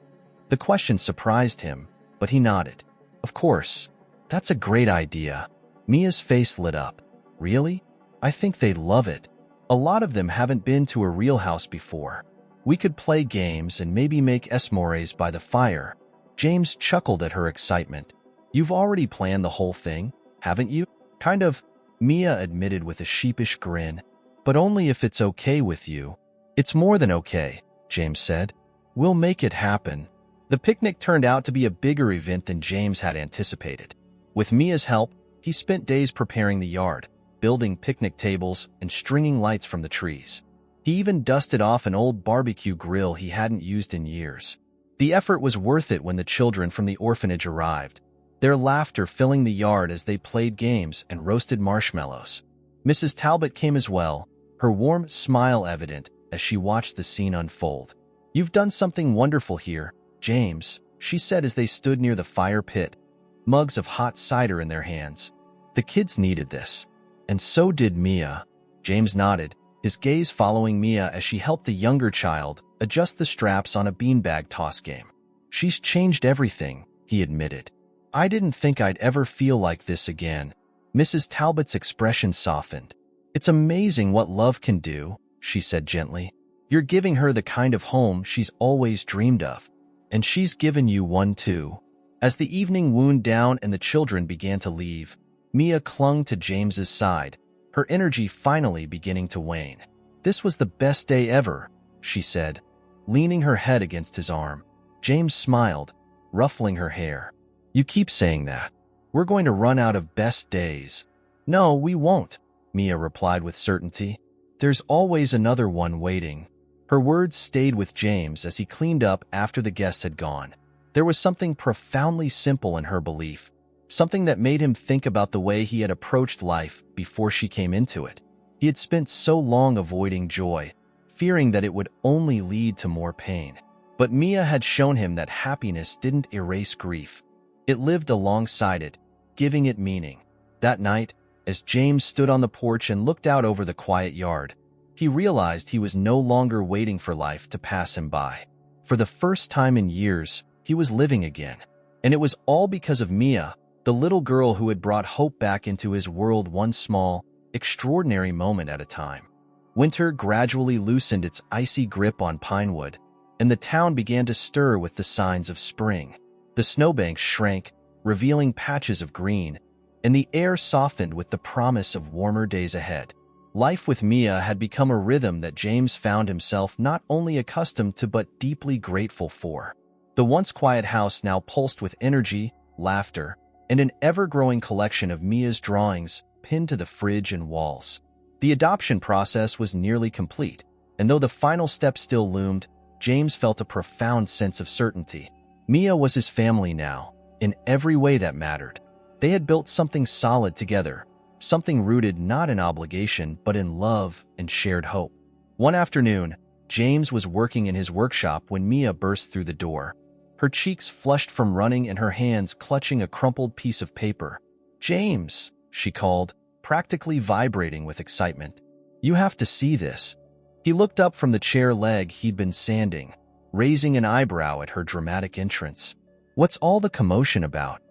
S1: The question surprised him, but he nodded. "Of course. That's a great idea." Mia's face lit up. "Really? I think they'd love it. A lot of them haven't been to a real house before. We could play games and maybe make s'mores by the fire. James chuckled at her excitement. You've already planned the whole thing, haven't you? Kind of, Mia admitted with a sheepish grin. But only if it's okay with you. It's more than okay, James said. We'll make it happen. The picnic turned out to be a bigger event than James had anticipated. With Mia's help, he spent days preparing the yard, building picnic tables and stringing lights from the trees. He even dusted off an old barbecue grill he hadn't used in years. The effort was worth it when the children from the orphanage arrived, their laughter filling the yard as they played games and roasted marshmallows. Mrs. Talbot came as well, her warm smile evident as she watched the scene unfold. You've done something wonderful here, James, she said as they stood near the fire pit, mugs of hot cider in their hands. The kids needed this. And so did Mia. James nodded, his gaze following Mia as she helped the younger child adjust the straps on a beanbag toss game. She's changed everything, he admitted. I didn't think I'd ever feel like this again. Mrs. Talbot's expression softened. It's amazing what love can do, she said gently. You're giving her the kind of home she's always dreamed of. And she's given you one too. As the evening wound down and the children began to leave, Mia clung to James's side, her energy finally beginning to wane. This was the best day ever, she said, leaning her head against his arm. James smiled, ruffling her hair. You keep saying that. We're going to run out of best days. No, we won't, Mia replied with certainty. There's always another one waiting. Her words stayed with James as he cleaned up after the guests had gone. There was something profoundly simple in her belief, something that made him think about the way he had approached life before she came into it. He had spent so long avoiding joy, fearing that it would only lead to more pain. But Mia had shown him that happiness didn't erase grief. It lived alongside it, giving it meaning. That night, as James stood on the porch and looked out over the quiet yard, he realized he was no longer waiting for life to pass him by. For the first time in years, he was living again. And it was all because of Mia, the little girl who had brought hope back into his world one small, extraordinary moment at a time. Winter gradually loosened its icy grip on Pinewood, and the town began to stir with the signs of spring. The snowbanks shrank, revealing patches of green, and the air softened with the promise of warmer days ahead. Life with Mia had become a rhythm that James found himself not only accustomed to but deeply grateful for. The once quiet house now pulsed with energy, laughter, and an ever-growing collection of Mia's drawings pinned to the fridge and walls. The adoption process was nearly complete, and though the final step still loomed, James felt a profound sense of certainty. Mia was his family now, in every way that mattered. They had built something solid together, something rooted not in obligation but in love and shared hope. One afternoon, James was working in his workshop when Mia burst through the door, her cheeks flushed from running and her hands clutching a crumpled piece of paper. "James," she called, practically vibrating with excitement. "You have to see this." He looked up from the chair leg he'd been sanding, raising an eyebrow at her dramatic entrance. "What's all the commotion about?"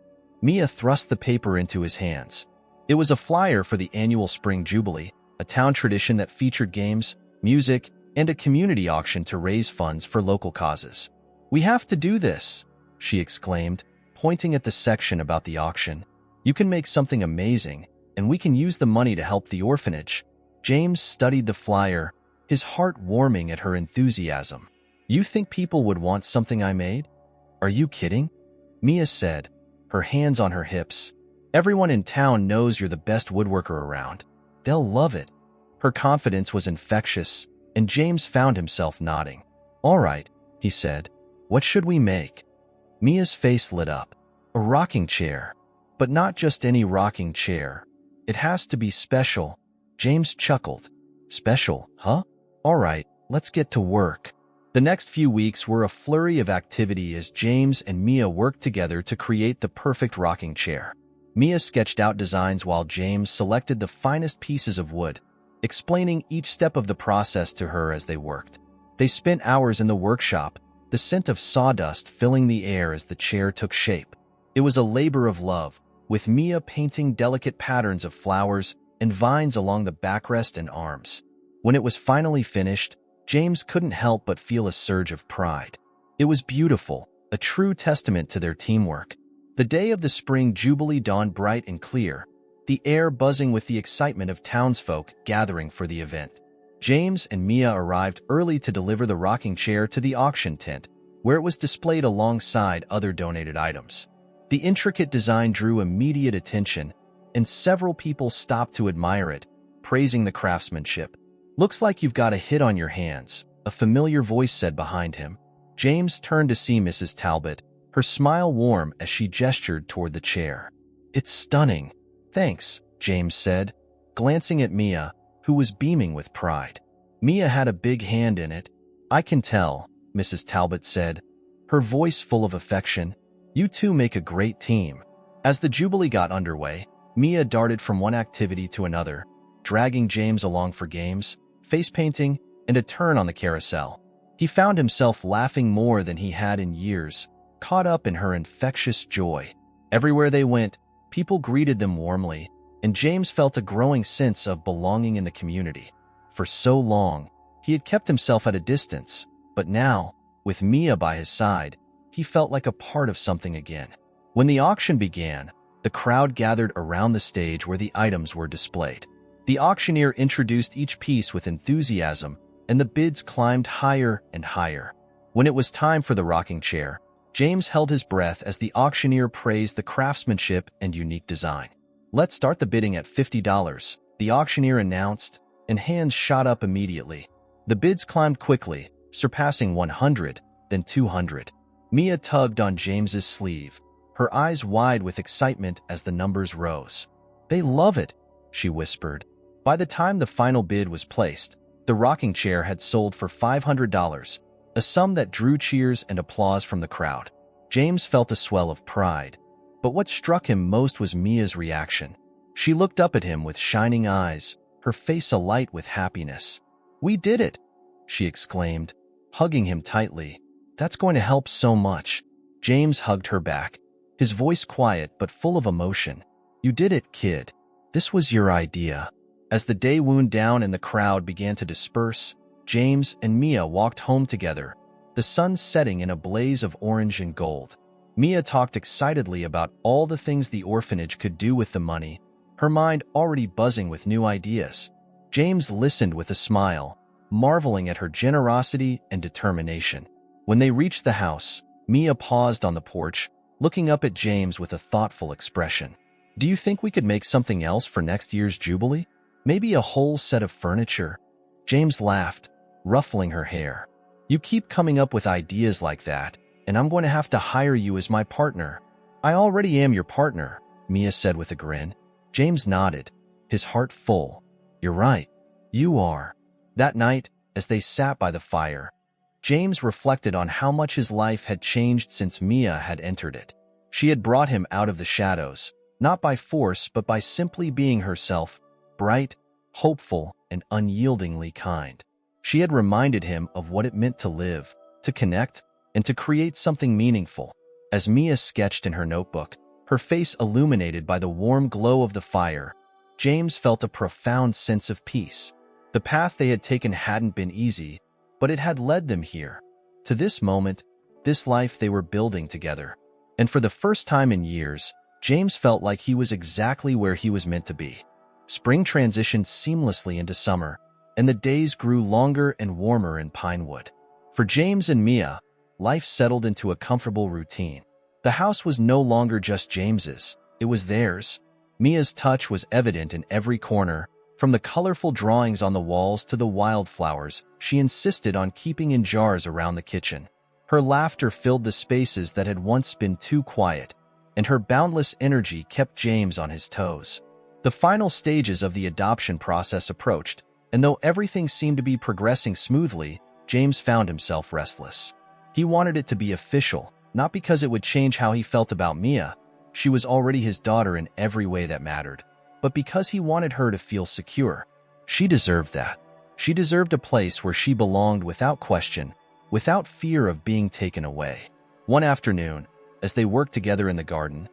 S1: Mia thrust the paper into his hands. It was a flyer for the annual Spring Jubilee, a town tradition that featured games, music, and a community auction to raise funds for local causes. "We have to do this," she exclaimed, pointing at the section about the auction. "You can make something amazing, and we can use the money to help the orphanage." James studied the flyer, his heart warming at her enthusiasm. "You think people would want something I made? Are you kidding?" Mia said, her hands on her hips. "Everyone in town knows you're the best woodworker around. They'll love it." Her confidence was infectious, and James found himself nodding. "All right," he said. "What should we make?" Mia's face lit up. "A rocking chair. But not just any rocking chair. It has to be special." James chuckled. "Special, huh? All right, let's get to work." The next few weeks were a flurry of activity as James and Mia worked together to create the perfect rocking chair. Mia sketched out designs while James selected the finest pieces of wood, explaining each step of the process to her as they worked. They spent hours in the workshop, the scent of sawdust filling the air as the chair took shape. It was a labor of love, with Mia painting delicate patterns of flowers, and vines along the backrest and arms. When it was finally finished, James couldn't help but feel a surge of pride. It was beautiful, a true testament to their teamwork. The day of the spring jubilee dawned bright and clear, the air buzzing with the excitement of townsfolk gathering for the event. James and Mia arrived early to deliver the rocking chair to the auction tent, where it was displayed alongside other donated items. The intricate design drew immediate attention, and several people stopped to admire it, praising the craftsmanship. "Looks like you've got a hit on your hands," a familiar voice said behind him. James turned to see Mrs. Talbot, her smile warm as she gestured toward the chair. "It's stunning." "Thanks," James said, glancing at Mia, who was beaming with pride. Mia had a big hand in it. "I can tell," Mrs. Talbot said, her voice full of affection. "You two make a great team." As the jubilee got underway, Mia darted from one activity to another, dragging James along for games, face painting, and a turn on the carousel. He found himself laughing more than he had in years, caught up in her infectious joy. Everywhere they went, people greeted them warmly, and James felt a growing sense of belonging in the community. For so long, he had kept himself at a distance, but now, with Mia by his side, he felt like a part of something again. When the auction began, the crowd gathered around the stage where the items were displayed. The auctioneer introduced each piece with enthusiasm, and the bids climbed higher and higher. When it was time for the rocking chair, James held his breath as the auctioneer praised the craftsmanship and unique design. "Let's start the bidding at $50, the auctioneer announced, and hands shot up immediately. The bids climbed quickly, surpassing 100, then 200. Mia tugged on James's sleeve, her eyes wide with excitement as the numbers rose. "They love it," she whispered. By the time the final bid was placed, the rocking chair had sold for $500, a sum that drew cheers and applause from the crowd. James felt a swell of pride, but what struck him most was Mia's reaction. She looked up at him with shining eyes, her face alight with happiness. "We did it!" she exclaimed, hugging him tightly. "That's going to help so much." James hugged her back, his voice quiet but full of emotion. "You did it, kid. This was your idea." As the day wound down and the crowd began to disperse, James and Mia walked home together, the sun setting in a blaze of orange and gold. Mia talked excitedly about all the things the orphanage could do with the money, her mind already buzzing with new ideas. James listened with a smile, marveling at her generosity and determination. When they reached the house, Mia paused on the porch, looking up at James with a thoughtful expression. "Do you think we could make something else for next year's Jubilee? Maybe a whole set of furniture?" James laughed, ruffling her hair. "You keep coming up with ideas like that, and I'm going to have to hire you as my partner." "I already am your partner," Mia said with a grin. James nodded, his heart full. "You're right. You are." That night, as they sat by the fire, James reflected on how much his life had changed since Mia had entered it. She had brought him out of the shadows, not by force but by simply being herself, bright, hopeful, and unyieldingly kind. She had reminded him of what it meant to live, to connect, and to create something meaningful. As Mia sketched in her notebook, her face illuminated by the warm glow of the fire, James felt a profound sense of peace. The path they had taken hadn't been easy, but it had led them here, to this moment, this life they were building together. And for the first time in years, James felt like he was exactly where he was meant to be. Spring transitioned seamlessly into summer, and the days grew longer and warmer in Pinewood. For James and Mia, life settled into a comfortable routine. The house was no longer just James's, it was theirs. Mia's touch was evident in every corner, from the colorful drawings on the walls to the wildflowers she insisted on keeping in jars around the kitchen. Her laughter filled the spaces that had once been too quiet, and her boundless energy kept James on his toes. The final stages of the adoption process approached, and though everything seemed to be progressing smoothly, James found himself restless. He wanted it to be official, not because it would change how he felt about Mia, she was already his daughter in every way that mattered, but because he wanted her to feel secure. She deserved that. She deserved a place where she belonged without question, without fear of being taken away. One afternoon, as they worked together in the garden,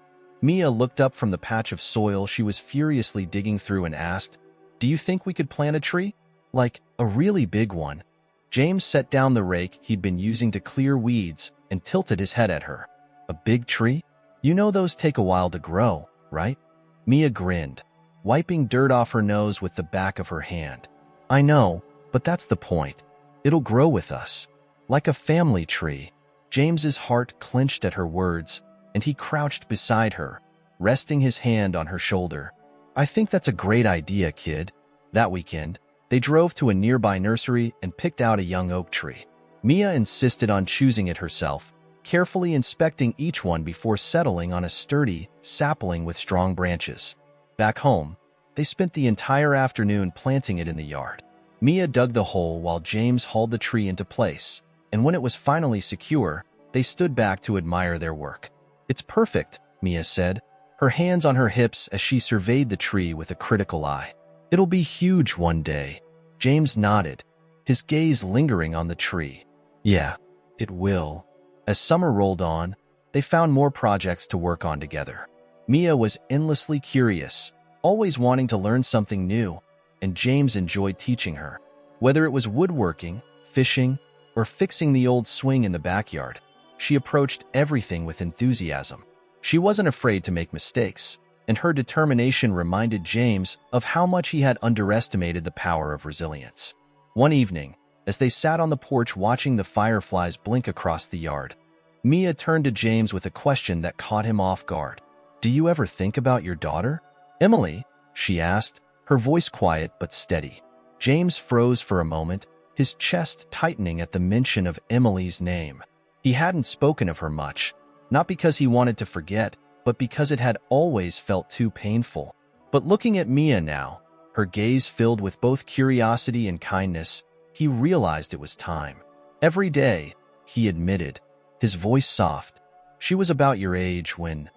S1: Mia looked up from the patch of soil she was furiously digging through and asked, "Do you think we could plant a tree? Like, a really big one?" James set down the rake he'd been using to clear weeds and tilted his head at her. "A big tree? You know those take a while to grow, right?" Mia grinned, wiping dirt off her nose with the back of her hand. "I know, but that's the point. It'll grow with us. Like a family tree." James's heart clenched at her words, and he crouched beside her, resting his hand on her shoulder. "I think that's a great idea, kid." That weekend, they drove to a nearby nursery and picked out a young oak tree. Mia insisted on choosing it herself, carefully inspecting each one before settling on a sturdy sapling with strong branches. Back home, they spent the entire afternoon planting it in the yard. Mia dug the hole while James hauled the tree into place, and when it was finally secure, they stood back to admire their work. "It's perfect," Mia said, her hands on her hips as she surveyed the tree with a critical eye. "It'll be huge one day." James nodded, his gaze lingering on the tree. "Yeah, it will." As summer rolled on, they found more projects to work on together. Mia was endlessly curious, always wanting to learn something new, and James enjoyed teaching her. Whether it was woodworking, fishing, or fixing the old swing in the backyard, she approached everything with enthusiasm. She wasn't afraid to make mistakes, and her determination reminded James of how much he had underestimated the power of resilience. One evening, as they sat on the porch watching the fireflies blink across the yard, Mia turned to James with a question that caught him off guard. "Do you ever think about your daughter?" "Emily?" she asked, her voice quiet but steady. James froze for a moment, his chest tightening at the mention of Emily's name. He hadn't spoken of her much, not because he wanted to forget, but because it had always felt too painful. But looking at Mia now, her gaze filled with both curiosity and kindness, he realized it was time. "Every day," he admitted, his voice soft. "She was about your age when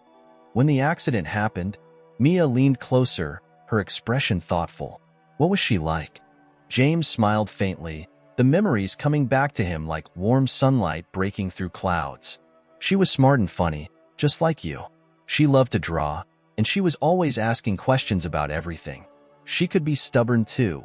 S1: the accident happened." Mia leaned closer, her expression thoughtful. "What was she like?" James smiled faintly, the memories coming back to him like warm sunlight breaking through clouds. "She was smart and funny, just like you. She loved to draw, and she was always asking questions about everything. She could be stubborn too.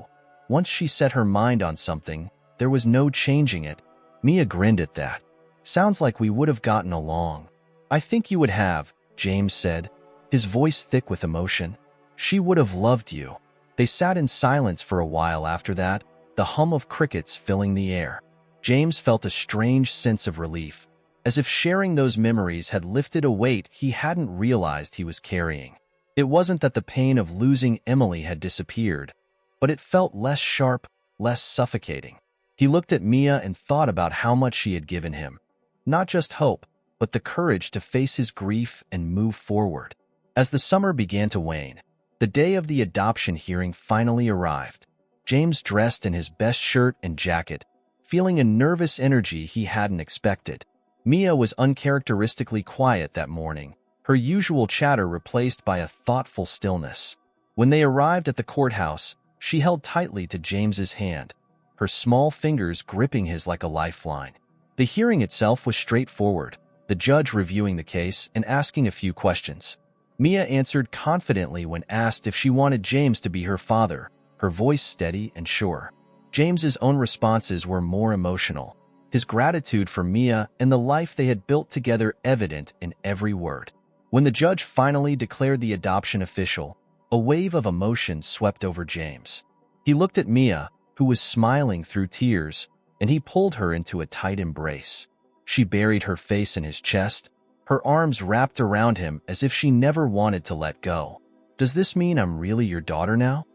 S1: Once she set her mind on something, there was no changing it." Mia grinned at that. "Sounds like we would have gotten along." "I think you would have," James said, his voice thick with emotion. "She would have loved you." They sat in silence for a while after that, the hum of crickets filling the air. James felt a strange sense of relief, as if sharing those memories had lifted a weight he hadn't realized he was carrying. It wasn't that the pain of losing Emily had disappeared, but it felt less sharp, less suffocating. He looked at Mia and thought about how much she had given him. Not just hope, but the courage to face his grief and move forward. As the summer began to wane, the day of the adoption hearing finally arrived. James dressed in his best shirt and jacket, feeling a nervous energy he hadn't expected. Mia was uncharacteristically quiet that morning, her usual chatter replaced by a thoughtful stillness. When they arrived at the courthouse, she held tightly to James's hand, her small fingers gripping his like a lifeline. The hearing itself was straightforward, the judge reviewing the case and asking a few questions. Mia answered confidently when asked if she wanted James to be her father, her voice steady and sure. James's own responses were more emotional, his gratitude for Mia and the life they had built together evident in every word. When the judge finally declared the adoption official, a wave of emotion swept over James. He looked at Mia, who was smiling through tears, and he pulled her into a tight embrace. She buried her face in his chest, her arms wrapped around him as if she never wanted to let go. "Does this mean I'm really your daughter now?"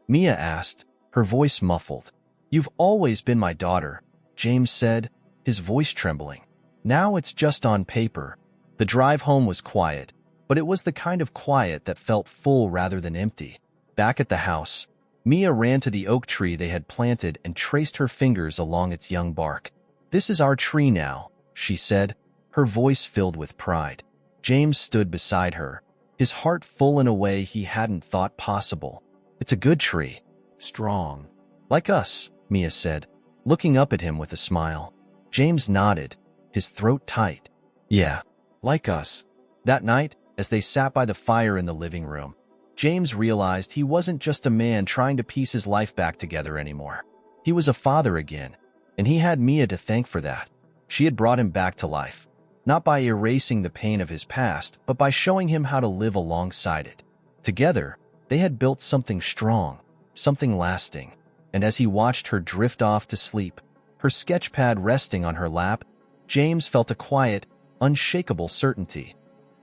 S1: Mia asked, her voice muffled. "You've always been my daughter," James said, his voice trembling. "Now it's just on paper." The drive home was quiet, but it was the kind of quiet that felt full rather than empty. Back at the house, Mia ran to the oak tree they had planted and traced her fingers along its young bark. "This is our tree now," she said, her voice filled with pride. James stood beside her, his heart full in a way he hadn't thought possible. "It's a good tree. Strong. Like us," Mia said, looking up at him with a smile. James nodded, his throat tight. "Yeah, like us." That night, As they sat by the fire in the living room, James realized he wasn't just a man trying to piece his life back together anymore. He was a father again, and he had Mia to thank for that. She had brought him back to life, not by erasing the pain of his past, but by showing him how to live alongside it. Together, they had built something strong, something lasting, and as he watched her drift off to sleep, her sketchpad resting on her lap, James felt a quiet, unshakable certainty.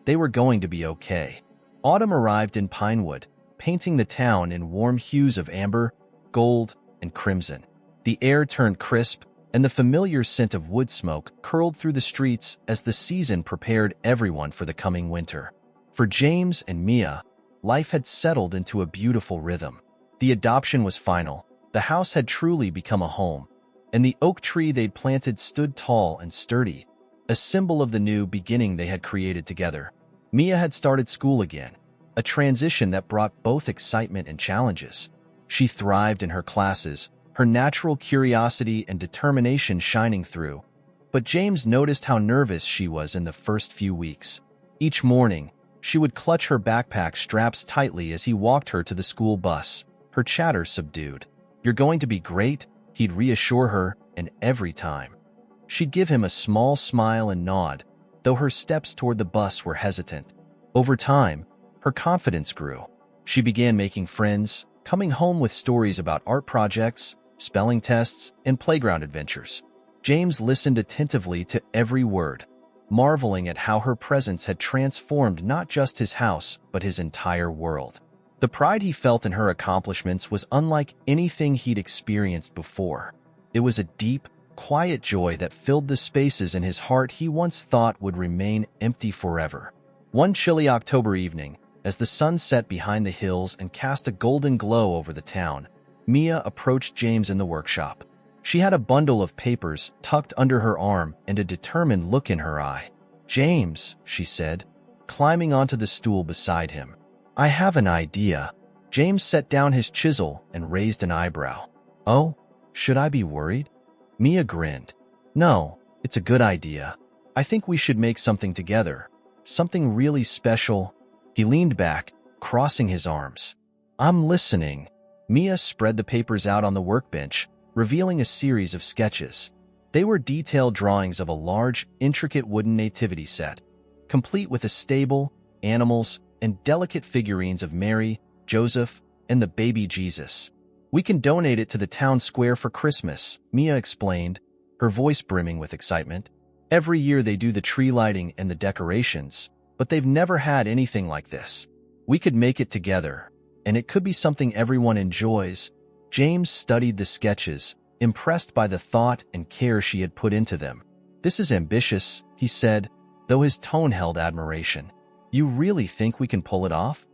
S1: They were going to be okay. Autumn arrived in Pinewood, painting the town in warm hues of amber, gold, and crimson. The air turned crisp, and the familiar scent of wood smoke curled through the streets as the season prepared everyone for the coming winter. For James and Mia, life had settled into a beautiful rhythm. The adoption was final, the house had truly become a home, and the oak tree they'd planted stood tall and sturdy, a symbol of the new beginning they had created together. Mia had started school again, a transition that brought both excitement and challenges. She thrived in her classes, her natural curiosity and determination shining through. But James noticed how nervous she was in the first few weeks. Each morning, she would clutch her backpack straps tightly as he walked her to the school bus, her chatter subdued. "You're going to be great," he'd reassure her, and every time, she'd give him a small smile and nod, though her steps toward the bus were hesitant. Over time, her confidence grew. She began making friends, coming home with stories about art projects, spelling tests, and playground adventures. James listened attentively to every word, marveling at how her presence had transformed not just his house, but his entire world. The pride he felt in her accomplishments was unlike anything he'd experienced before. It was a deep, quiet joy that filled the spaces in his heart he once thought would remain empty forever. One chilly October evening, as the sun set behind the hills and cast a golden glow over the town, Mia approached James in the workshop. She had a bundle of papers tucked under her arm and a determined look in her eye. "James," she said, climbing onto the stool beside him, "I have an idea." James set down his chisel and raised an eyebrow. "Oh, should I be worried?" Mia grinned. "No, it's a good idea. I think we should make something together. Something really special." He leaned back, crossing his arms. "I'm listening." Mia spread the papers out on the workbench, revealing a series of sketches. They were detailed drawings of a large, intricate wooden nativity set, complete with a stable, animals, and delicate figurines of Mary, Joseph, and the baby Jesus. "We can donate it to the town square for Christmas," Mia explained, her voice brimming with excitement. "Every year they do the tree lighting and the decorations, but they've never had anything like this. We could make it together, and it could be something everyone enjoys." James studied the sketches, impressed by the thought and care she had put into them. "This is ambitious," he said, though his tone held admiration. "You really think we can pull it off?"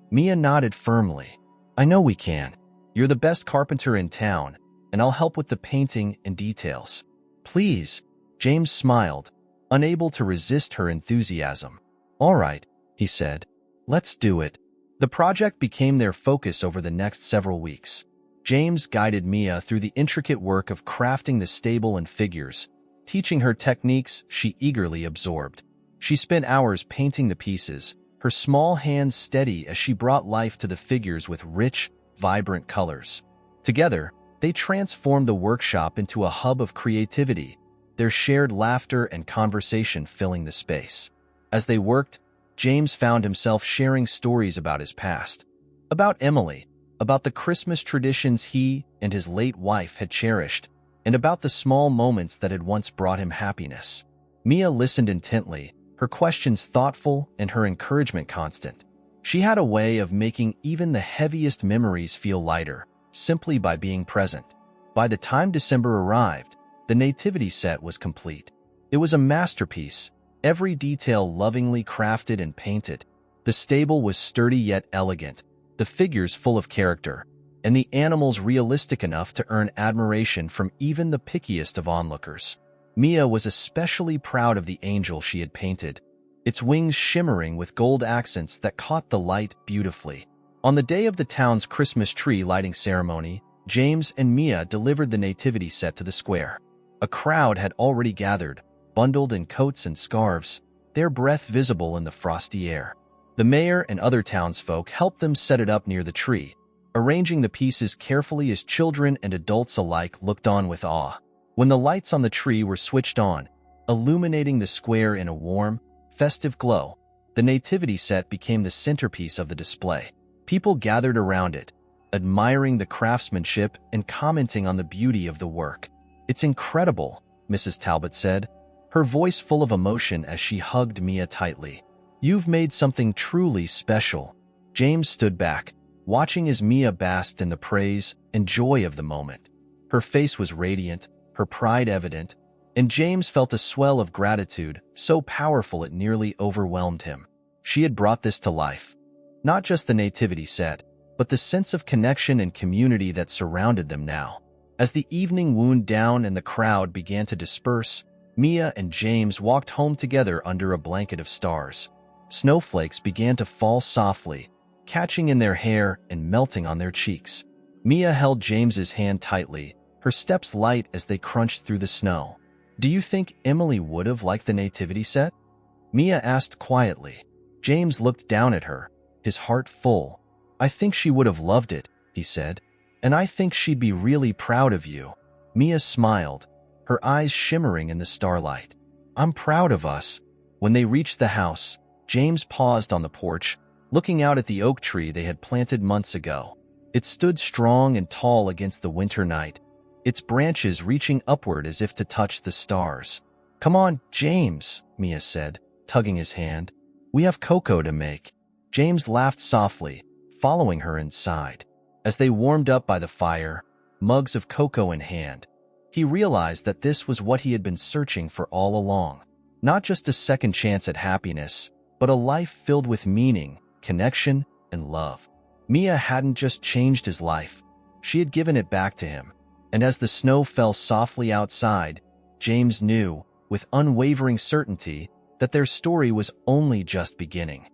S1: Mia nodded firmly. "I know we can. You're the best carpenter in town, and I'll help with the painting and details." "Please," James smiled, unable to resist her enthusiasm. "All right," he said. "Let's do it." The project became their focus over the next several weeks. James guided Mia through the intricate work of crafting the stable and figures, teaching her techniques she eagerly absorbed. She spent hours painting the pieces, her small hands steady as she brought life to the figures with rich, vibrant colors. Together, they transformed the workshop into a hub of creativity, their shared laughter and conversation filling the space. As they worked, James found himself sharing stories about his past, about Emily, about the Christmas traditions he and his late wife had cherished, and about the small moments that had once brought him happiness. Mia listened intently, her questions thoughtful and her encouragement constant. She had a way of making even the heaviest memories feel lighter, simply by being present. By the time December arrived, the nativity set was complete. It was a masterpiece, every detail lovingly crafted and painted. The stable was sturdy yet elegant, the figures full of character, and the animals realistic enough to earn admiration from even the pickiest of onlookers. Mia was especially proud of the angel she had painted, its wings shimmering with gold accents that caught the light beautifully. On the day of the town's Christmas tree lighting ceremony, James and Mia delivered the nativity set to the square. A crowd had already gathered, bundled in coats and scarves, their breath visible in the frosty air. The mayor and other townsfolk helped them set it up near the tree, arranging the pieces carefully as children and adults alike looked on with awe. When the lights on the tree were switched on, illuminating the square in a warm, festive glow, the nativity set became the centerpiece of the display. People gathered around it, admiring the craftsmanship and commenting on the beauty of the work. "It's incredible," Mrs. Talbot said, her voice full of emotion as she hugged Mia tightly. "You've made something truly special." James stood back, watching as Mia basked in the praise and joy of the moment. Her face was radiant, her pride evident, and James felt a swell of gratitude so powerful it nearly overwhelmed him. She had brought this to life. Not just the nativity set, but the sense of connection and community that surrounded them now. As the evening wound down and the crowd began to disperse, Mia and James walked home together under a blanket of stars. Snowflakes began to fall softly, catching in their hair and melting on their cheeks. Mia held James's hand tightly, her steps light as they crunched through the snow. "Do you think Emily would have liked the nativity set?" Mia asked quietly. James looked down at her, his heart full. "I think she would have loved it," he said. "And I think she'd be really proud of you." Mia smiled, her eyes shimmering in the starlight. "I'm proud of us." When they reached the house, James paused on the porch, looking out at the oak tree they had planted months ago. It stood strong and tall against the winter night, its branches reaching upward as if to touch the stars. "Come on, James," Mia said, tugging his hand. "We have cocoa to make." James laughed softly, following her inside. As they warmed up by the fire, mugs of cocoa in hand, he realized that this was what he had been searching for all along. Not just a second chance at happiness, but a life filled with meaning, connection, and love. Mia hadn't just changed his life, she had given it back to him. And as the snow fell softly outside, James knew, with unwavering certainty, that their story was only just beginning.